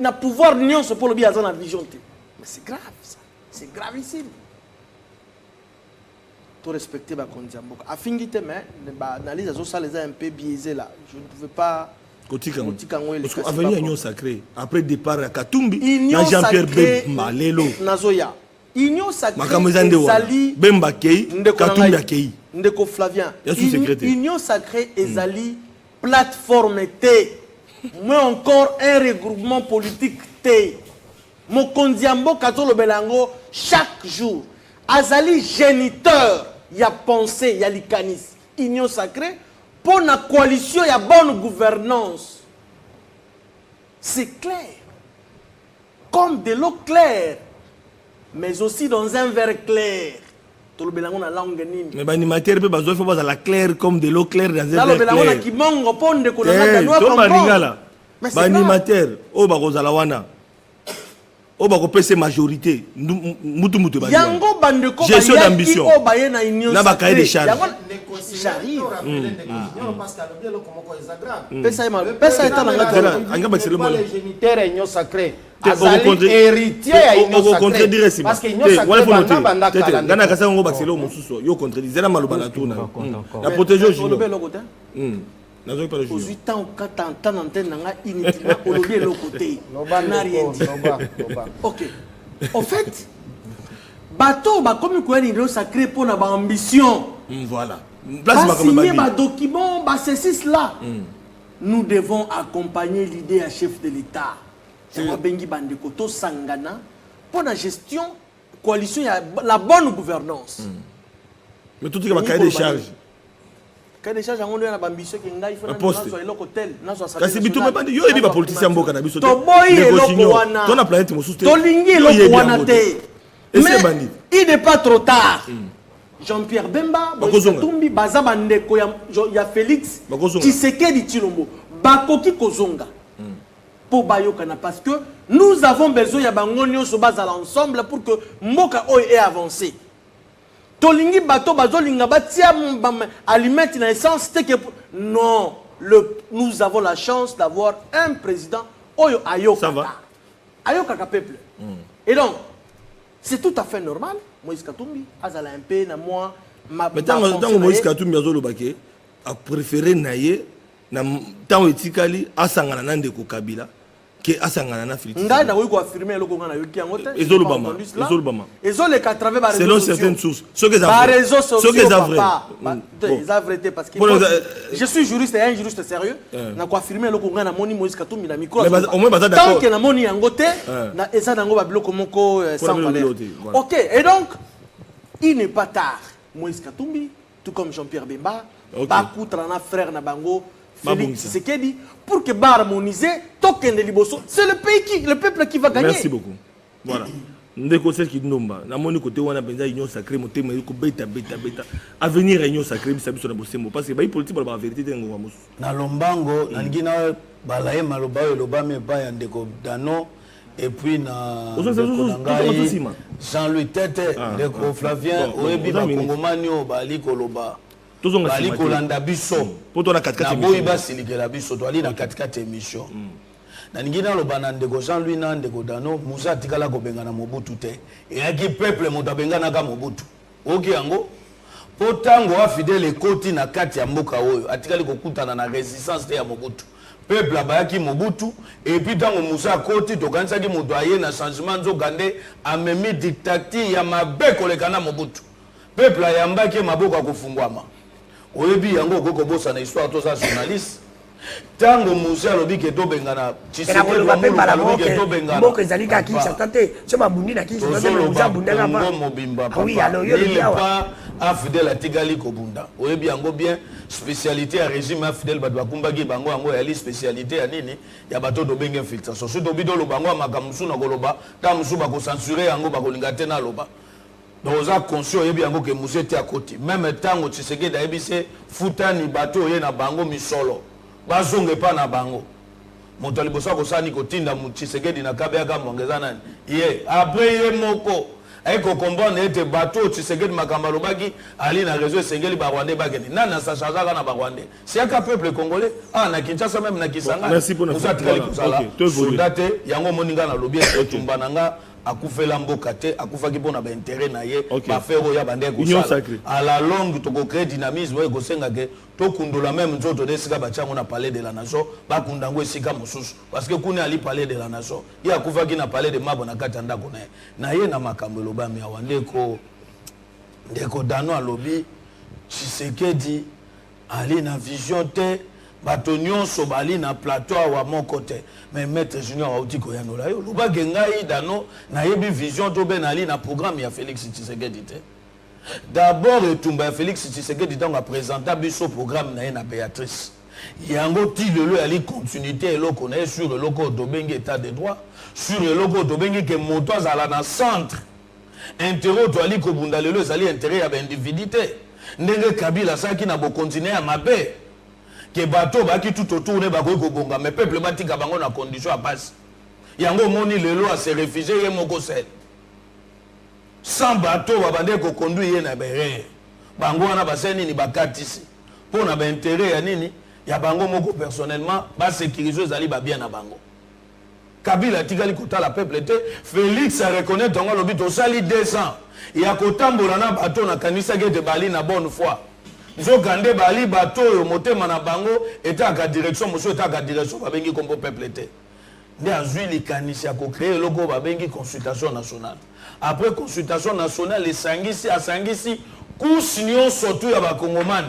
dans le pouvoir de l'Union pour le bien dans la vision? Mais c'est grave ça, c'est gravissime. Tout respecter ma condition. Affinité, mais l'analyse est un peu biaisée là. Je ne pouvais pas. Parce qu'avenir Union sacrée, après départ à Katumbi, Jean-Pierre Bemba, Lelo. Nazoya. Union sacrée ezali Bemba Kei Katumbi Kei Ndeko Flavien Union sacrée ezali plateforme T mais encore un regroupement politique T Mokonzi Mboka to lobelango chaque jour azali géniteur ya pensée ya likanis Union sacrée pour la coalition ya bonne gouvernance c'est clair comme de l'eau claire mais aussi dans un verre clair. Tout le monde a la langue nini. Mais l'animateur peut besoin faut la claire comme de l'eau claire dans un verre clair. Là le qui mongo ponde ko na loi comme l'animateur o ba kozala wana. O ba ko pese majorité mutu ba. Yango bande ko gestion d'ambition. O ba na union. Na ba cahier de charge. J'arrive. Parce que le bien comment est agréable. Pesa eta na ngata. Anga ba sele mo. Les géniteurs union sacrée. Azali héritier à union sacrée. Parce que union sacrée banda banda kala. Ngana kasanga ngo ba sele mo suso yo contredire na maloba na tuna. La protéger au Nazoki pas le junior. 18 ans, quand t'entends antenne, inutilement, au lobby et l'autre côté. N'a rien dit. Ok. En fait, bateau, comme quoi il est sacré pour notre ambition. Voilà. Pas signer un document, c'est cela. Nous devons accompagner l'idée à chef de l'État. C'est Bengi Bandekoto Sangana pour la gestion, coalition, la bonne gouvernance. Mais tout est comme un cahier des charges. Cahier des charges, on a une ambition qui est un poste. Hôtel. Parce que bitou mabandi yo ebi ba politicien mboka na biso. To boy eloko wana. Ton a planète mo souste. To lingi eloko wana te. Mais il n'est pas trop tard. Jean-Pierre Bemba, Tumbi, Baza Bandeko, ya Félix, Tshisekedi Tshilombo, Bakoki Kozonga. Pour Bayokana, parce que nous avons besoin de Bangonio se base à l'ensemble pour que Moka ait avancé. Tolingi Bato Bazolinga Batia allumette na essence non, nous avons la chance d'avoir un président Oyo Ayoka. Ça va. Ayoka peuple. Et donc, c'est tout à fait normal. Moïse Katumbi, Azala un peu, na moi, mais tant que Moïse Katumbi Azolo Baké a préféré naïe, tant etikali asangana nande ko Kabila que asangana na Félix. Ngai na ko affirmer le Konga na yoki angote. Ezolubama. Ezole ka travers ba selon certaines sources. Ce que ça vrai. Réseaux sociaux. Ce que ça vrai. Ça vrai parce que je suis juriste et un juriste sérieux. Na ko affirmer le Konga na moni Moïse Katumbi na micro. Au moins baza d'accord. Tant que na moni angote na eza nango ba biloko moko sans valeur. OK, et donc il n'est pas tard. Moïse Katumbi, tout comme Jean-Pierre Bemba, Bakou Trana frère na bango, Félix Tshisekedi, pour que ba harmoniser token de liboso, c'est le peuple qui va gagner. Merci beaucoup. Voilà. Ndeko c'est qui nomba. Na moni côté wana benza union sacrée monté mais ko beta. Avenir union sacrée bisa biso na bosembo parce que ba politique ba vérité tengo wa musu. Na lombango na ngina balaye maloba yo loba me ba ya ndeko dano. Et puis na Jean-Louis Tete, Ndeko Flavien, Oebi Bakongomani Bali Koloba. Bali Kolanda biso. Na boyi basilikela biso to ali na 4 émission. Na ngina loba na Ndeko Jean-Louis na Ndeko Dano, Musa tikala ko benga na Mobutu te. Et aki peuple mo benga na ka Mobutu. Oki yango potango wa fidèle koti na kati ya mboka oyo atikali ko kutana na résistance te ya Mobutu. Peuple abayaki Mobutu et puis tango Moussa Koti to kansaki moto aye na changement nzokande amemi dictature ya mabe kolekana Mobutu. Peuple ayambaki maboko kufungwama. Oyebi yango koko bosa na histoire to sa journaliste. Tango Moussa lobi ke to bengana Tshisekedi lobi ke to bengana. Mboka ezali ka kinsa tate so mabundi na kinsa tate Moussa bundanga ba. Oui alors yo le pas afidèle atigali ko bunda. Oyebi yango bien spécialité à régime fidèle ba kumbaki bango yango ya li spécialité ya nini ya bato do benga infiltration so do bido lo bango makamusu na koloba ta musu ba ko censurer yango ba kolinga te na loba donc za conscient yebi yango ke musu te akoti même tango Tshisekedi da yebise futani bato ye na bango misolo bazonge pa na bango moto libosa ko sani ko tinda mu Tshisekedi na kabeka mongeza nani ye après ye moko eko comprendre ete bateau Tshisekedi makamba lobaki ali na réseau sengeli ba Rwandais bakeni nana sa chazaka na ba Rwandais c'est un peuple congolais na Kinshasa même na Kisanga merci pour notre soldat yango moninga na lobi etumba nanga akufela mboka te akufaki pona ba intérêt na ye ba faire ya bande ko à la longue to ko créer dynamisme ko senga ke to kundola même nzoto desika ba chango na palais de la nation ba kundango esika mosusu parce que kuni ali palais de la nation ya akufaki na palais de mabo na katanda ko na ye na makambo lobami ya wandeko ndeko dano alobi Tshisekedi ali na vision te bato nyonso bali na plateau wa mon côté mais maître junior auti ko yanola yo loba gengai dano na yebi vision to ben ali na programme ya Félix Tshisekedi te d'abord etumba ya Félix Tshisekedi tango présenta biso programme na ye na Béatrice yango ti lelo ali continuité eloko na sur eloko to bengi état de droit sur eloko to bengi ke moto azala na centre intérêt to ali ko bunda lelo ezali intérêt ya individu te ndenge Kabila saki na bo continuer ya mabe que bateau baki tout autour ne bako ko bonga mais peuple batika bango na condition à passe yango moni lelo a se réfugier ye moko sel sans bateau babande ko conduire na bere bango wana baseni ni bakatisi pour na ba intérêt ya nini ya bango moko personnellement ba sécuriser ezali ba bien na bango Kabila tikali kotala peuple te Félix a reconnaître tonga lobito sali 200 ya kotambola na bateau na kanisa ke de bali na bonne foi nzokande bali bato oyo motema na bango etaka direction mosusu etaka direction babengi kombo peuple te nde azwi likanisi ya kocreye eloko oyo babengi consultation nationale. Après consultation nationale asangisi course nyonso tu ya bakongomani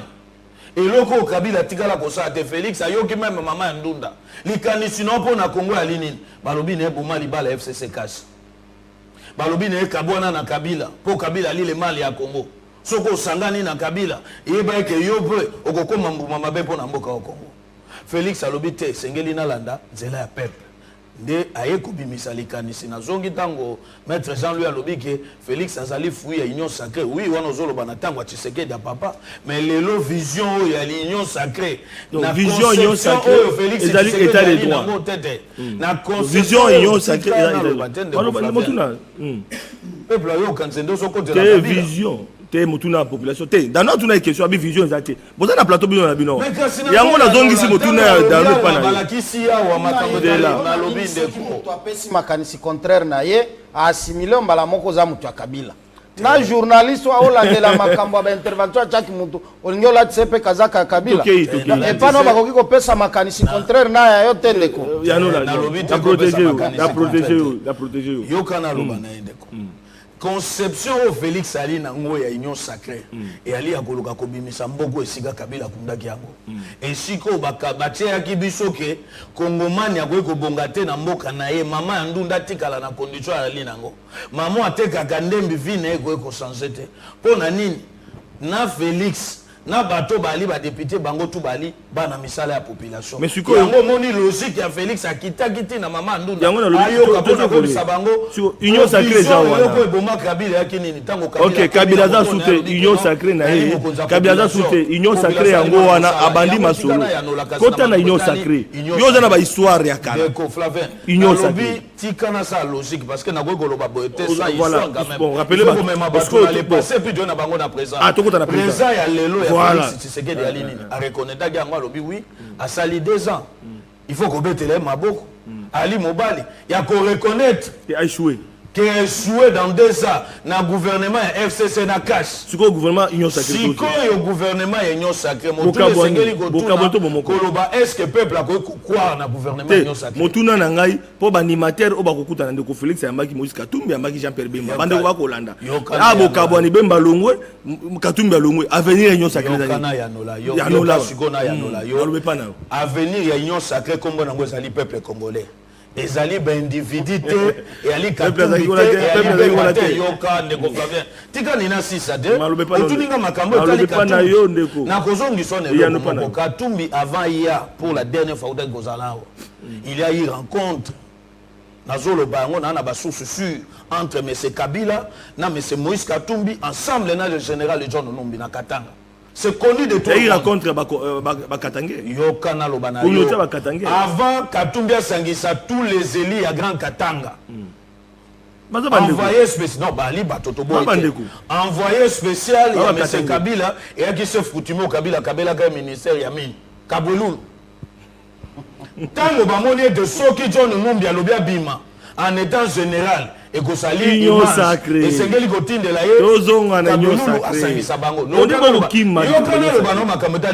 eloko oyo Kabila tikala kosala te. Félix ayoki meme mama ya ndunda likanisi no mpo na Kongo ya linini balobi na eboma libala FCC kasi balobi na ekabwana na Kabila mpo Kabila lile mali ya Kongo soko osangani na Kabila yeba eke yo mpe okokoma mbuma mabe mpo na mboka wa Kongo. Félix alobi te esengeli nalanda nzela ya peuple nde aye kobimisa likanisi na zongi tango maître Jean-Louis alobi ke Félix azali fui ya union sacrée. Oui wana ozoloba na tango ya Tshisekedi ya papa mais lelo vision oyo ya l'union sacrée na vision union sacrée ezali état de droit na vision union sacrée peuple ayo kanzendo soko de la vision te mutuna population te dans notre na question abi vision ezate boza na plateau bino na bino yango na zongisi mutuna dans le pana balakisi ya wa makambo de la malobi ndeko to apesi makanisi contraire na ye assimile mbala moko za mutu akabila na journaliste wa olandela makambo ba intervention ya chaki mutu olingo la tsepe kazaka kabila e pano bakoki kopesa makanisi contraire na ya yote ndeko yano la protéger yo kana loba na ndeko conception au Félix ali na ngo ya union sacrée et ali akoluka kobimisa mboko esika Kabila kundaki yango esiko batia ki bisoke kongomani akoki kobonga te na mboka na ye mama ya ndunda tikala na condition ali nango mama atekaka ndembi vine ekoki kochanger te mpo na nini na Félix na bato bali ba député bango tu bali bana misala ya population mais siko yango moni logique ya Félix akita kiti na mama ndunda yango na logique kapona ko bisabango union sacrée za wana ko boma Kabila yakini ni tango Kabila OK Kabila za soute union sacrée na ye Kabila za soute union sacrée yango wana abandi masolo kota na union sacrée yo za na ba histoire ya kala ko Flavin union sacrée tikana sa logique parce que na ko koloba boete ça histoire quand même bon rappelez parce que les passé puis na bango na présent ah tokota na présent ya lelo ya voilà. Tshisekedi ya linini a reconnaître que yango lobi oui a sali 2 ans il faut ko betele maboko ali mobali ya ko reconnaître et a échoué qui a échoué dans 2 ans na gouvernement FCC na cash siko gouvernement union sacrée siko yo gouvernement ya union sacrée motuna sengeli koloba est-ce que peuple a quoi na gouvernement union sacrée motuna na ngai po ba animateur o ba kokuta na ndeko Félix Yambaki Moïse Katumbi Yambaki Jean-Pierre Bemba bande ko kolanda abo kabwani Bemba Longwe Katumbi Longwe avenir union sacrée ya nola siko na ya nola yo avenir ya union sacrée kombo nango ezali peuple congolais ezali ba individu te et ali Katumbi te yoka ndeko Flavien tika nina sisa de otuninga makambo etali Katumbi na kozongisa ne Katumbi avant hier pour la dernière fois au Gozalao il y a eu rencontre nazolo bango na ba source sûre entre M. Kabila na M. Moïse Katumbi ensemble na le général John Numbi na Katanga. C'est connu de tout. Il rencontre Bakatangé. Yokana lobana yo. Avant Katumbi a sangisa tous les élus à Grand Katanga. Envoyé spécial, non, Bali Batotobo. Envoyé spécial, il y a M. Kabila et qui se foutimo Kabila Kabila comme ministère Yamin. Kaboulou. Tant le bamoni de Soki John Numbi a lobia bima en étant général. Et que ça union sacrée. Et c'est quel côté de la tozonga na union sacrée. On dit que Kim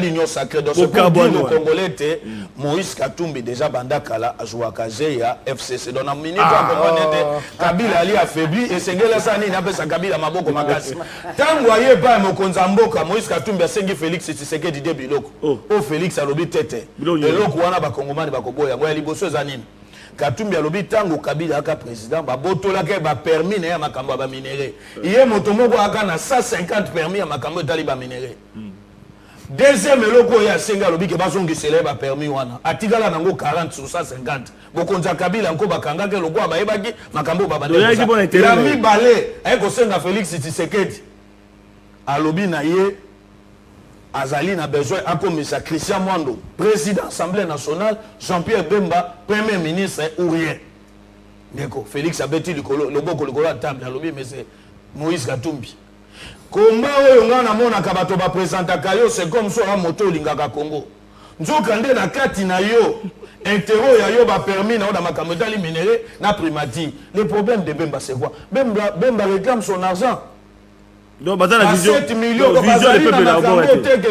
l'union sacrée dans ce Congolais te Moïse Katumbi déjà bandakala a joué à Kazeya FCC dans la minute Kabila ali affaibli et c'est quel ça ni na pesa Kabila maboko makasi. Tant voyez pas Mokonza Mboka Moïse Katumbi a sengi Félix Tshisekedi de biloko. Oh Félix alobi tete. Eloko wana ba kongomani bakoboya ngoya liboso zanini. Katumbi alobi tango Kabila aka président ba botola ke ba permis na ya makambo ba minéré. Iye motomoko aka na 150 permis ya makambo etali ba minéré. Deuxième eloko ya senga alobi ke bazongi sele ba permis wana. Atikala nango 40 sur 150. Bokonza Kabila nko bakanga ke lokwa ba yebaki makambo ba bande. Ya mi balé ay ko senga Félix Tshisekedi. Alobi na ye Azali n'a besoin à Christian Mwando, président de l'Assemblée nationale, Jean-Pierre Bemba, premier ministre ou rien. D'accord, Félix a bêti le boko le à table, mais c'est Moïse Katumbi. Comment on a mon akabato ba présenter Kayo, c'est comme ça un moto lingaka Congo. Nzokande na kati na yo, intero ya yo ba permis na makameta li minéré na primati. Le problème de Bemba c'est quoi? Bemba réclame son argent. Donc, la vision, 7 millions donc, vision le peuple d'abord.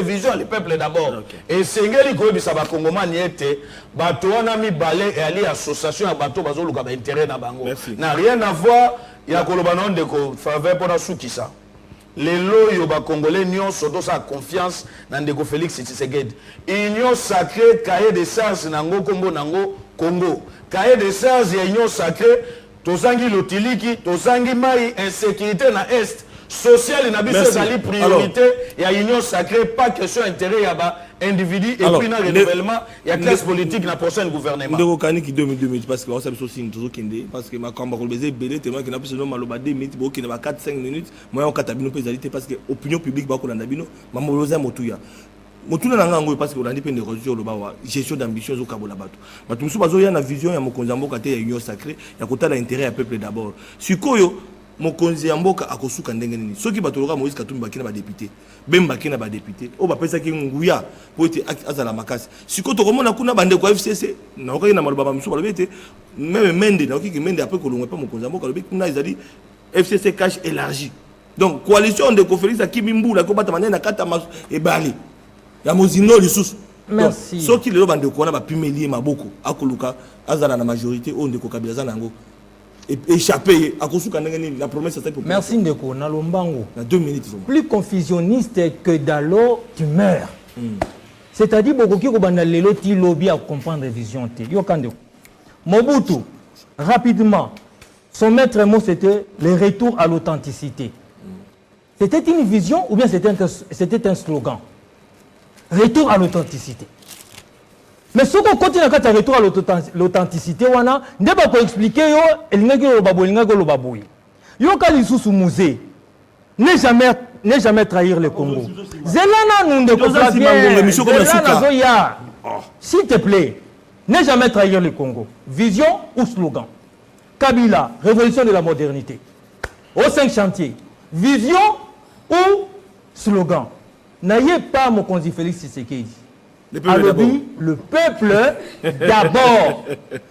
Vision le peuple d'abord. Et Sengeli ko bisa ba Congomani ete bato wana mi balé et ali association ya bato bazo luka ba intérêt na bango. N'a rien à voir ya koloba non de ko faveur pour Soukisa. Les loyaux ba Congolais nyonso do sa confiance na ndeko Félix Tshisekedi. Union sacrée cahier de charges nango kombo nango Congo. Cahier de charges ya union sacrée tozangi lotiliki, tozangi mai insécurité na est. Social et la priorité, il y a union sacrée, pas question d'intérêt, il y a individu et puis dans le renouvellement, il y a classe politique dans le prochain gouvernement. Ndeko Kaniki 2000 parce que on s'est aussi une parce que ma combat pour baiser belé tellement qu'il a plus de maloba 2 minutes, beaucoup qui n'a pas 4-5 minutes, moi on katabino pénalité parce que opinion publique ba ko na bino, mamoloza motuya. Motuna na ngango parce que on a dit pe érosion le bawa gestion d'ambition zo kabola bato. Bato musu bazo ya na vision ya mokonzambo kate ya union sacrée, ya kotala intérêt ya peuple d'abord. Sikoyo mokonzi ya mboka akosuka ndenge nini soki batoloka Moïse Katumbi bakina ba député bemba kina ba député o ba pesa ki nguya po ete azala makasi siko to komona kuna bande ko FCC na okaki na maloba ba musu balobete même mende na okiki mende après kolongwa pa mokonzi ya mboka lobi kuna ezali FCC cash élargi donc coalition de Félix Akimbula ko bata manena kata ebali ya mozindo lisusu. Merci. Soki lelo bande ko na ba pimelie maboko akoluka azala na majorité o ndeko kabila zanango échappé à la promesse. Merci Ndeko Nalombango. Dans 2 minutes. Plus confusionniste que Dalo, tu meurs. C'est-à-dire beaucoup qui ont lelo ti lobby à comprendre vision te. Yo kande. Mobutu rapidement son maître mot c'était le retour à l'authenticité. C'était une vision ou bien c'était un slogan. Retour à l'authenticité. Mais ce qu'on continue à retour à l'authenticité, on a pas expliquer yo elingaki lo baboy elingaki lo baboy. Yo kali sous musée. Ne jamais trahir le Congo. Zelana nous de Zelana s'il te plaît, ne jamais trahir le Congo. Vision ou slogan. Kabila, révolution de la modernité. Aux 5 chantiers. Vision ou slogan. N'ayez pas mon conzi Félix Tshisekedi. Le peuple d'abord.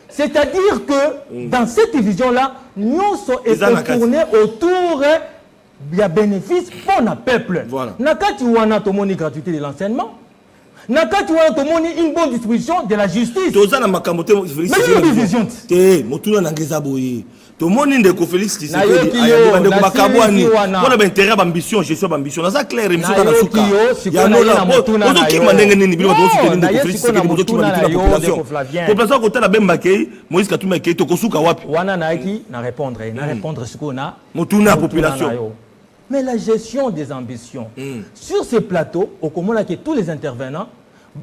C'est-à-dire que dans cette vision-là, nous sommes tournés autour des bénéfices pour le peuple. Nakati wana tomoni gratuité de l'enseignement. Nakati wana tomoni une bonne distribution de la justice. Mais une vision. Tout le monde est Félix Tshisekedi a des bakabwani on a intérêt à ambition gestion ambition ça clair émission dans la souka il y a no là on qui mandenge nini bilo to soutenir de Félix Tshisekedi pour qui mandenge la population côté la bemba kei Moïse Katumbi kei to kosuka wapi wana naiki na répondre ce qu'on a motuna population. Mais la gestion des ambitions sur ces plateaux au commun que tous les intervenants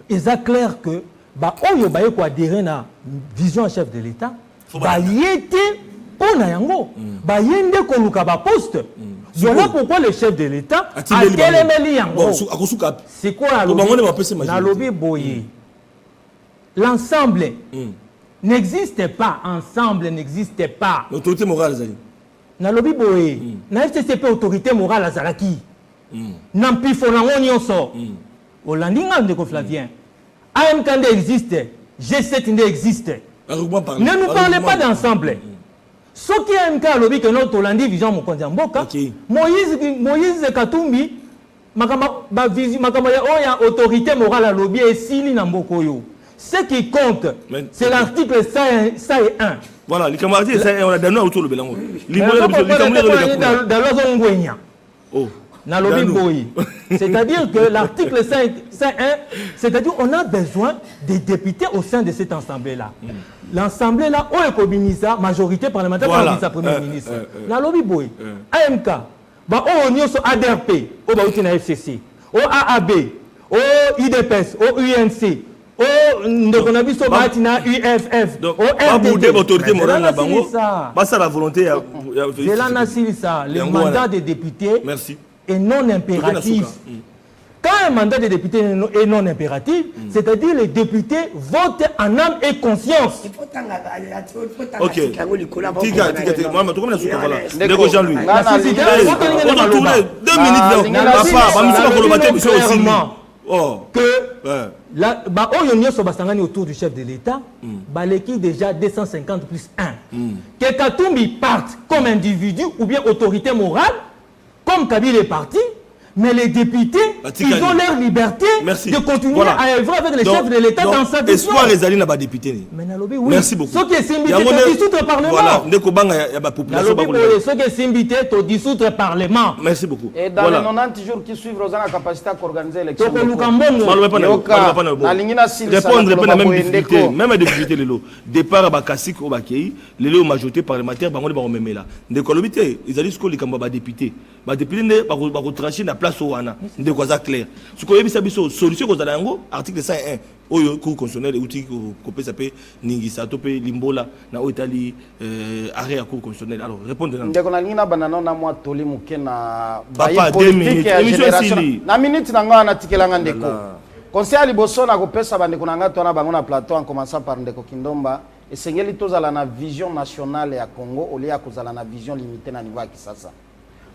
ils sont clair que ba oyo ba ko adhérer na vision chef de l'État ba yete on a yango ba yende koluka ba poste. Voilà pourquoi le chef de l'État a télémeli yango. C'est quoi la lobby boye? L'ensemble n'existe pas. Ensemble n'existe pas. L'autorité morale zali. Na lobby boye. Na FCCP autorité morale azalaki. Nampifo nango nyonso. Olandinga ndeko Flavien. AMK existe. G7 existe. Ne nous parlez pas d'ensemble. Ce qui est un cas lobby que notre Hollandi vision mon konzi mboka Moïse Katumbi makama oya autorité morale à lobby et sili na mboko yo. Ce qui compte c'est l'article 101. Voilà, les camarades ça on a donné autour le belango. C'est-à-dire que l'article 101, c'est-à-dire on a besoin des députés au sein de cette assemblée-là. L'assemblée là, on est communiste, majorité parlementaire, voilà. Premier ministre. La lobby boy, AMK, bah on y a ADRP, au Baoutina FCC, au AAB, au IDPS, au UNC, au Ndokonabiso Batina UFF, au RDD. L'autorité morale là, ça la volonté. C'est là ça, le mandat des députés est non impératif. Quand un mandat de député est non impératif, c'est-à-dire les députés votent en âme et conscience. Ok. Jean-Louis. Que autour du chef de l'État, l'équipe déjà 250 plus 1. Que Katumbi parte comme individu ou bien autorité morale, comme comme Kabila est parti, mais les députés, ils ont leur liberté de continuer à œuvrer avec les chefs de l'État dans sa vision. Espoir les alliés n'a député. Merci beaucoup. Ceux qui sont invités au dissoudre le Parlement. Voilà, ceux qui sont invités au dissoudre le Parlement. Merci beaucoup. Et dans les 90 jours qui suivent, Rosanna a capacité à organiser l'élection. Répondre même difficulté, même difficulté lelo. Départ à Bakasik au Bakei, les majorité parlementaire bango ba memela là. De kolobité, ils allaient scoler comme ba député. Ba député ne ba trancher na place au wana. De quoi ça clair. Ce qu'on yebisa biso solution ko zala yango article 101 oyo cour constitutionnel outil ko peut s'appeler ningisa to pe limbola na otali arrêt à cour constitutionnel. Alors répondre là. Ndeko na lingina banana na mwa toli muke na ba 2 minutes. Génération. Na minute na nga na tikelanga ndeko. Conseil liboso na kopesa bandeko na nga tona bango na plateau en commençant par ndeko Kindomba esengeli tozala na vision nationale ya Congo au lieu ya kozala na vision limitée na niveau ya Kisasa.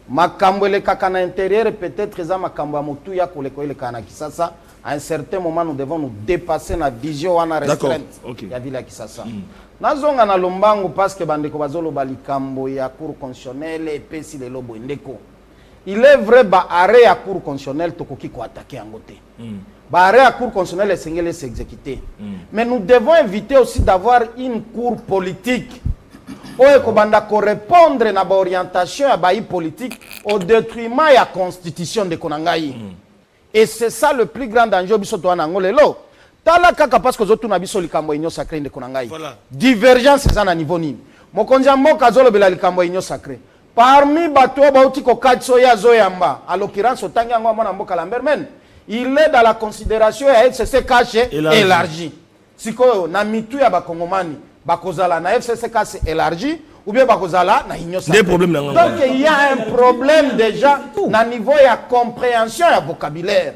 Makambo elekaka na intérieur peut-être eza makambo ya motu ya koleko eleka na Kisasa. À un certain moment nous devons nous dépasser na vision wana restreinte ya ville ya Kisasa. Nazonga na lombango parce que bandeko bazolo balikambo ya cour constitutionnelle et pesi le lobo ndeko. Il est vrai ba arrêt à cour constitutionnelle tokoki ko attaquer en côté. Ba arrêt à cour constitutionnelle esengeli s'exécuter. Mais nous devons éviter aussi d'avoir une cour politique. Oye ko banda ko répondre na ba orientation ya ba politique au détriment ya constitution de Konangai. Et c'est ça le plus grand danger biso to na ngolelo. Tala kaka parce que zotu na biso likambo inyo sacré de Konangai. Divergence ça na niveau nini. Mokonzi mboka zolo bela likambo inyo sacré. Parmi bato bauti ko katso ya zoyamba, à l'occurrence otangi yango mwana mboka Lambermen, il est dans la considération ya FCC caché élargi. Siko na mitu ya bakongomani, bakozala na FCC caché élargi ou bien bakozala na inyo sacré. Donc il y a un problème déjà na niveau ya compréhension ya vocabulaire.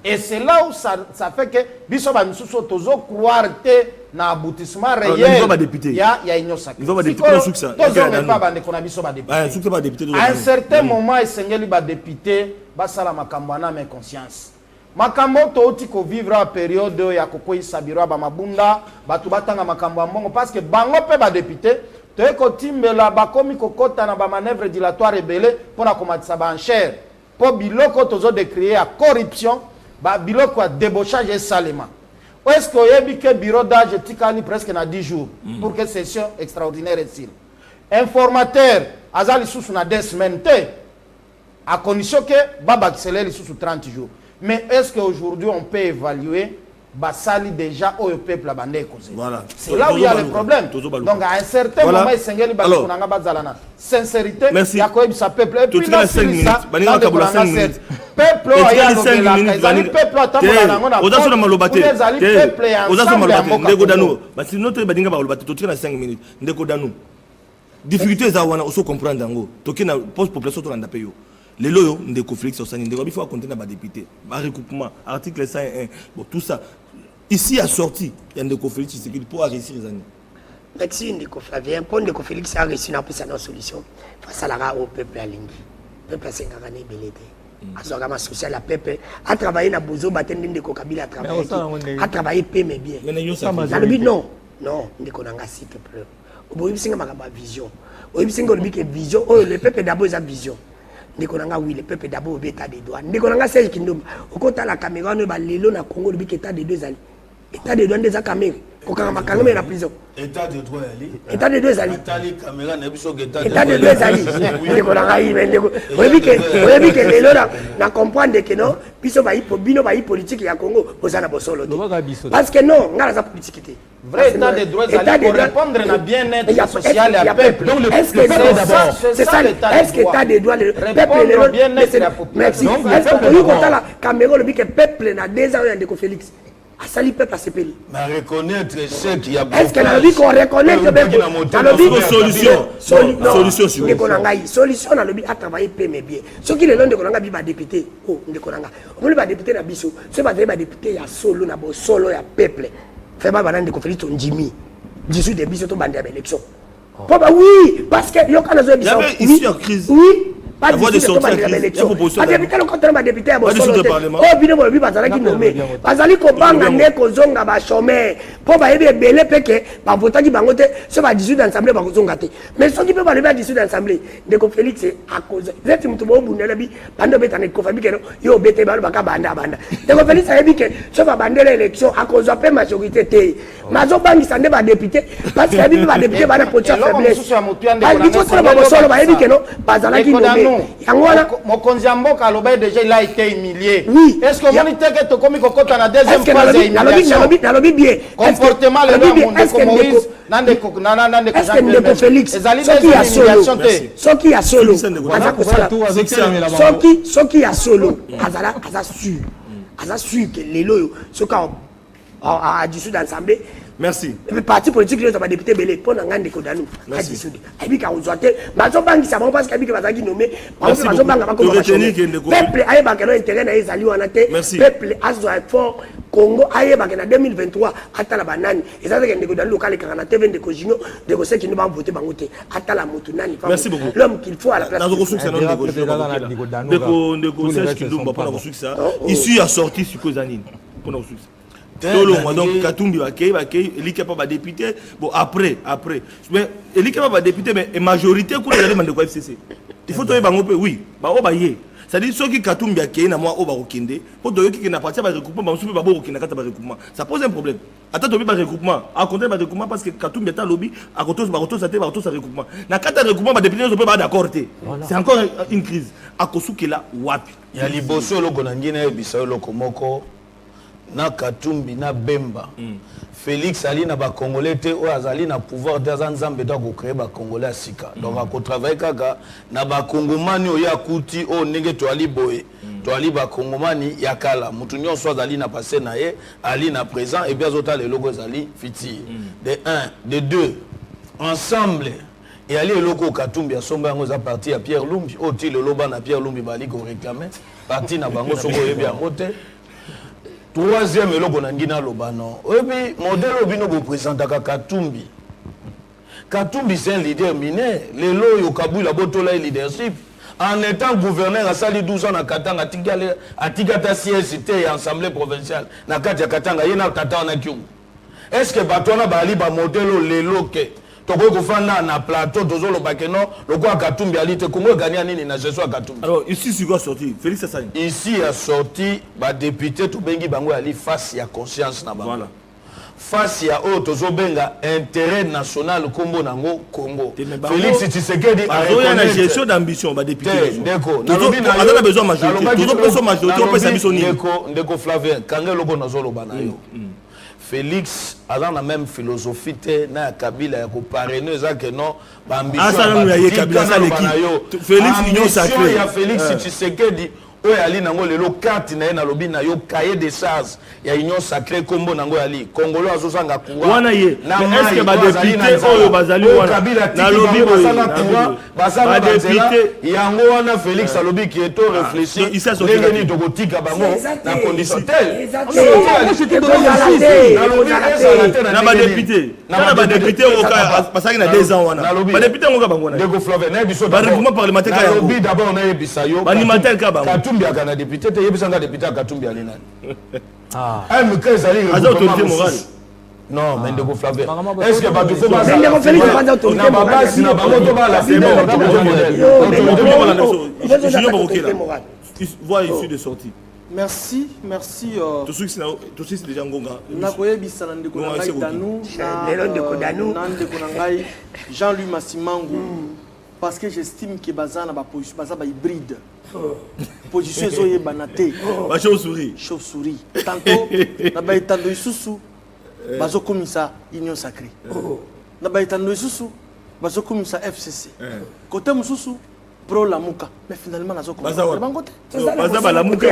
Et c'est là où ça fait que biso ba misuso tozo croire te na aboutissement réel. Il y a inyo sacré. À un certain moment esengeli ba député basala makambo na mais conscience. Makambo to ko vivre en période ya kokoi sabiro ba mabunda batu batanga makambo mbongo parce que bango pe ba député to ko timbela ba komi kokota na ba manœuvre dilatoire rebelle pour na komatisa ba enchère po biloko tozo de créer à corruption ba biloko à débauchage et salema. Est-ce que yebi que bureau d'âge tikali presque na 10 jours pour que session extraordinaire est-il informateur azali sous na 2 semaines à condition que baba accélère sous 30 jours. Mais est-ce qu'aujourd'hui on peut évaluer Basali déjà au peuple à Bandé causé? Voilà. C'est là où il y a le problème. Donc à un certain moment, il s'engage dans Bazalana. Sincérité, il y a quoi ça peuple. Et puis là, c'est ça. Peuple a peuple difficulté za wana oso comprendre ngo tokina post population to landa peyo les loyo ndeko Félix Osani ndeko il faut compter na ba député ba recoupement article 101 bon tout ça ici a sorti il y a ndeko Félix c'est qu'il pour réussir les années merci ndeko Flavien pour ndeko Félix a réussi na pesa na solution face à la au peuple alingi peuple sengaka ne belete azoka ma social la peuple a travaillé na bozo batende ndeko Kabila a travaillé peu mais bien non ndeko nanga s'il te plaît oboyi bisinga makaba vision oboyi bisinga olibike vision oh le peuple d'abord sa vision ndeko nanga oui le peuple d'abord beta des droits ndeko nanga Serge Kindomba okota la caméra no ba lelo na Congo olibike état de deux ali état de droit des caméras kokanga makanga na prison état de droit ali état de deux ali caméra na biso état de deux ali ndeko nanga oui mais ndeko olibike lelo na comprendre que non biso ba bino ba politique ya Congo ozana bosolo parce que non ngala za politique té vrai état de droit pour répondre à bien-être social et à peuple. Donc est-ce que c'est ça est-ce que état de droit le peuple le bien-être de la population. Est-ce que vous comptez la caméra le que peuple na des ans de Félix a sali peuple à ce pays. Mais reconnaître ce qu'il y a. Est-ce que la vie qu'on reconnaît que solution solution na lobi a travailler peu mais bien. Ce qui le long de konanga bi ba député oh de konanga. On le ba député na biso, ce ba député ya solo na bo solo ya peuple. Fait pas de conflit on Jimmy. Je suis des bisous to bande à l'élection. Papa oui, parce que yo kana zo bisou. Ici en crise. Oui, pas de sortie à l'élection. A député le contre ma député à Bosolo. Oh bino bo bi bazala ki nommé. Bazali ko banga ne ko zonga ba chômeur. po ba yebi ebele peke ba votaki bango te so ba 18 d'assemblée ba kozonga te mais soki pe ba lebi 18 d'assemblée ndeko Félix à cause zeti mutu bo bundela bi bando betana ko fabi keno yo bete ba baka banda ndeko Félix ayebi ke so ba bandela élection à cause pe majorité te mazo bangi sande ba député parce que yebi ba député ba na position faiblesse il faut que ba solo ba yebi keno bazala ki nommé yango wana mokonzi mboka aloba déjà il a été humilié. Oui. Est-ce que on était que comme kokota na deuxième phase d'humiliation? Nalobi bien. Comportement le monde de Moïse nande est-ce que ndeko Félix soki ya solo aza kosala soki ya solo aza sûr que lelo yo soki a dissous d'assemblée. Merci. Le parti politique les ont député belé pour n'angande kodanu a dissous. Abi ka ozoate bazo bangi ça parce que abi que bazaki nommé bazo banga ba ko peuple aye ba keno intérêt na ezali wana te peuple azo fort Congo aye ba na 2023 atala banani ezali que ndeko dalu local kana TV ndeko jino ndeko ceux qui ne vont voter bango te atala mutu nani merci beaucoup l'homme qu'il faut à la place ndeko Serge Kilumba pour ça ici a sorti sur Kozanine pour nous donc Katumbi bakei elike pas député bon après mais elike pas député mais majorité ko les mandeko FCC il faut toyer bango pe oui ba o ba ye ça dit ceux qui Katumbi akei na moi o ba kokende pour doyo ki na partir ba recoupement ba supe ba bo kokina kata ba recoupement ça pose un problème attends tobi ba recoupement à compter ba recoupement parce que Katumbi ata lobby à côté ba roto ça recoupement na kata recoupement ba député zo pe ba d'accord te c'est encore une crise à kosuki là wapi ya liboso loko na ngina ebisa loko moko na Katumbi na Bemba Félix ali na ba congolais te o azali na pouvoir de Nzambe to ko créer ba congolais asika donc a ko travailler kaka na ba kongomani o ya kuti o ndenge to ali boye to ali ba kongomani ya kala mutu nyonso azali na passé na ye ali na présent et bien azota le logo azali fiti de 1 de 2 ensemble et ali eloko Katumbi asomba yango za parti ya Pierre Lumbi o ti le loba na Pierre Lumbi bali ko réclamer parti na bango soko yebi yango te. Troisième eloko na ngina lobano. Et puis modèle obino bo présentaka Katumbi. Katumbi c'est un leader mineur. Lelo yo kabula botola leadership. En étant gouverneur à sali 12 ans na Katanga atigata CST et assemblée provinciale na kati ya Katanga yena tata na kyungu. Est-ce que batona bali ba modèle lelo ke toko ko fanda na plateau tozolo bakeno loko Katumbi alite Congo gagner nini na gestion Katumbi. Alors ici c'est quoi sorti Félix Assani. Ici a sorti ba député to bengi bango ali face ya conscience na bango. Voilà. Face ya o tozo benga intérêt national Kombo nango Congo. Félix Tshisekedi a une gestion d'ambition ba député. Ndeko on a besoin majorité. Tozo besoin majorité on peut sa bisoni. Ndeko Flavien kangé loko nazolo bana yo. Félix a la même philosophie na Kabila ya ko parrainer ça que non ambition Félix union sacrée ya Félix Tshisekedi o ali nango lelo carte na na lobi na yo cahier de charges ya union sacrée Kombo nango ali Congolo azosanga kuwa wana ye est-ce que ba député oyo bazali wana na lobi basala député yango wana Félix alobi qui est to réfléchir ngeni tokotika bango na condition telle na ba député oka pasaki na 2 ans wana ba député ngoka bango na ndeko Flavien na biso ba règlement parlementaire ka lobi d'abord na ebisa yo ba animateur ka bango Katumbi akana député te yebisanga député Katumbi ali nani MK ezali autorité morale. Non, mais ndeko Flavien. Est-ce que Batou faut pas ndeko Félix kwanza autorité morale na bango to bala c'est bon. Voix issue de sortie. Merci. Tout ce c'est déjà ngonga. Nakoyebisa na ndeko na ngai Danu. Ndeko na ngai Jean-Louis Massimangu parce que j'estime que bazana ba position bazaba hybride. Position ezoye banate ba chauve-souris tantôt na ba itando isusu bazo komisa union sacrée na ba itando isusu bazo komisa FCC côté mususu pro lamuka mais finalement nazo komisa bango te baza lamuka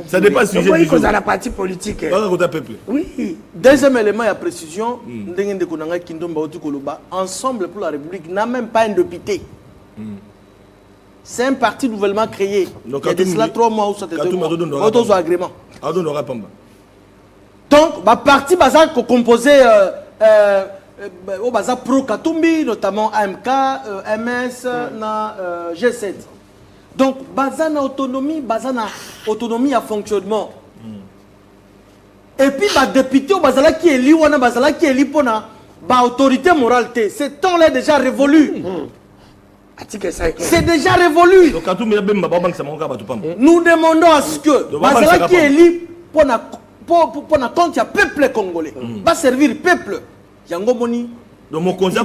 ça dépasse sujet du jour la partie politique côté peuple oui deuxième élément ya précision ndenge ndeko nanga Kindomba oti koloba ensemble pour la République n'a même pas un député. C'est un parti nouvellement créé. Donc, il y a de cela 3 mois ou 2 mois. Autres agréments. Donc, le parti bazar composé au bazar pro Katumbi, notamment AMK, MS, G7. Donc, bazar na autonomie à fonctionnement. Et puis, bah, député au Bazala qui est li, ou Bazala qui est li, pour na, bah, autorité morale, ce temps-là est déjà révolu. C'est déjà révolu. Nous demandons à ce que Bazala qui est li, pour na compte, il y a peuple congolais. Va servir peuple. Yango Moni. Donc mon conseil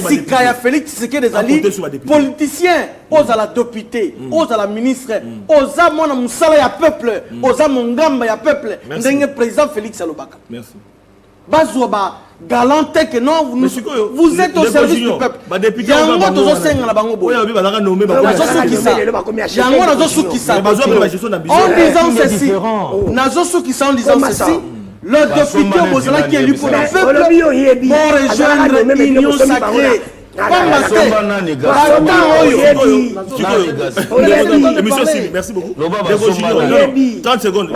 si Kaya Félix Tshisekedi des alliés politiciens, aux à la député, aux à la ministre, aux à mon Moussala ya peuple, aux à mon Gamba ya peuple, ndenge président Félix Alobaka. Merci. Bazoba galanté que non vous êtes au service du peuple. Yango tozo senga na bango boy. Yango nazo soukisa. En disant ceci, nazo soukisa en disant ceci. Le député au Bozala qui est élu pour le peuple pour rejoindre l'union sacrée. Merci beaucoup. 30 secondes.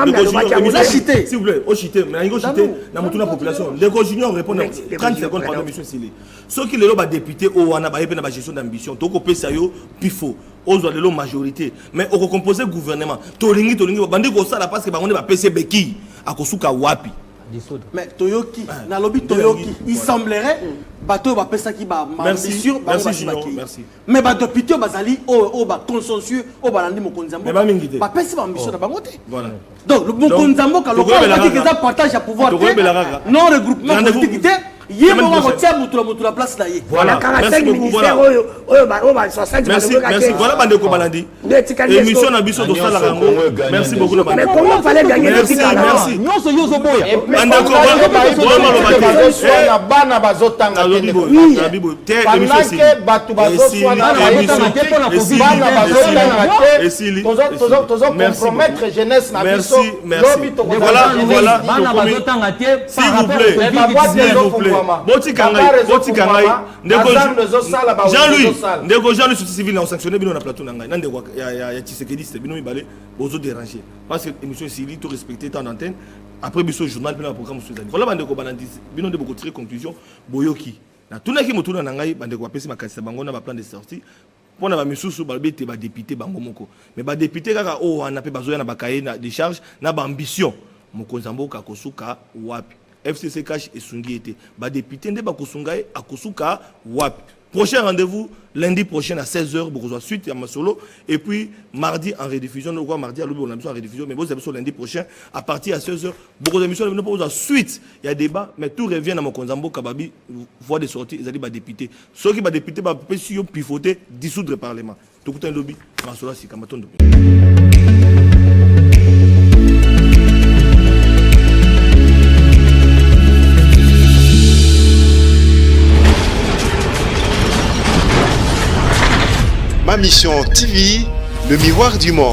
S'il vous plaît, au chité, mais il chité dans la population. Les Junior répondent 30 secondes par monsieur Sili. Ceux qui les députés au Wana ba la gestion d'ambition, to ko pesa yo pifo. Aux de majorité, mais au composé gouvernement. Tolingi bandi ko sala parce que ba on va PC beki akosuka wapi. Mais Toyoki, na lobby Toyoki, il semblerait bateau va pesa qui ba ambition, merci. Mais ba député bazali au ba consensus au balandi mokonzambo. Ba pesa ba ambition na bangote. Voilà. Donc le mokonzambo ka lokala ba ki za partage à pouvoir. Non regroupement politique. La place là. Voilà, merci beaucoup. Merci. Voilà, Bandeko Balandi. Émission Nabiso de Salarango. Merci beaucoup. Mais comment fallait gagner le titre? Merci. S'il vous plaît. Jean-Louis, ndeko Jean-Louis société civile na sanctionné bino na plateau na ngai. Nande ya Tshisekedi bino mibale bozo déranger. Parce que émission Sili tout respecter temps d'antenne après biso journal puis na programme sur voilà bandeko banandisi bino de beaucoup tirer conclusion boyoki. Na tunaki mutuna na ngai bandeko apesi makasi bango na ba plan de sortie. Pour na misusu balbete ba député bango moko. Mais ba député kaka o wana pe bazoya na bakaye na décharge na ba ambition. Mokonzambo ka kosuka wapi. FCC Cash et Sungi était. Ba député nde ba kosungaye akosuka wapi. Prochain rendez-vous lundi prochain à 16h pour suite à Masolo et puis mardi en rediffusion nous quoi mardi à l'oubi on a besoin en rediffusion mais vous avez besoin lundi prochain à partir à 16h beaucoup d'émissions nous pour suite il y a débat mais tout revient dans mon Konzambo Kababi voix des sorties ils allaient ba député ceux qui ba député ba pétion pivoter dissoudre le parlement tout un lobby Masolo si Kamaton. Ma mission TV, le miroir du monde.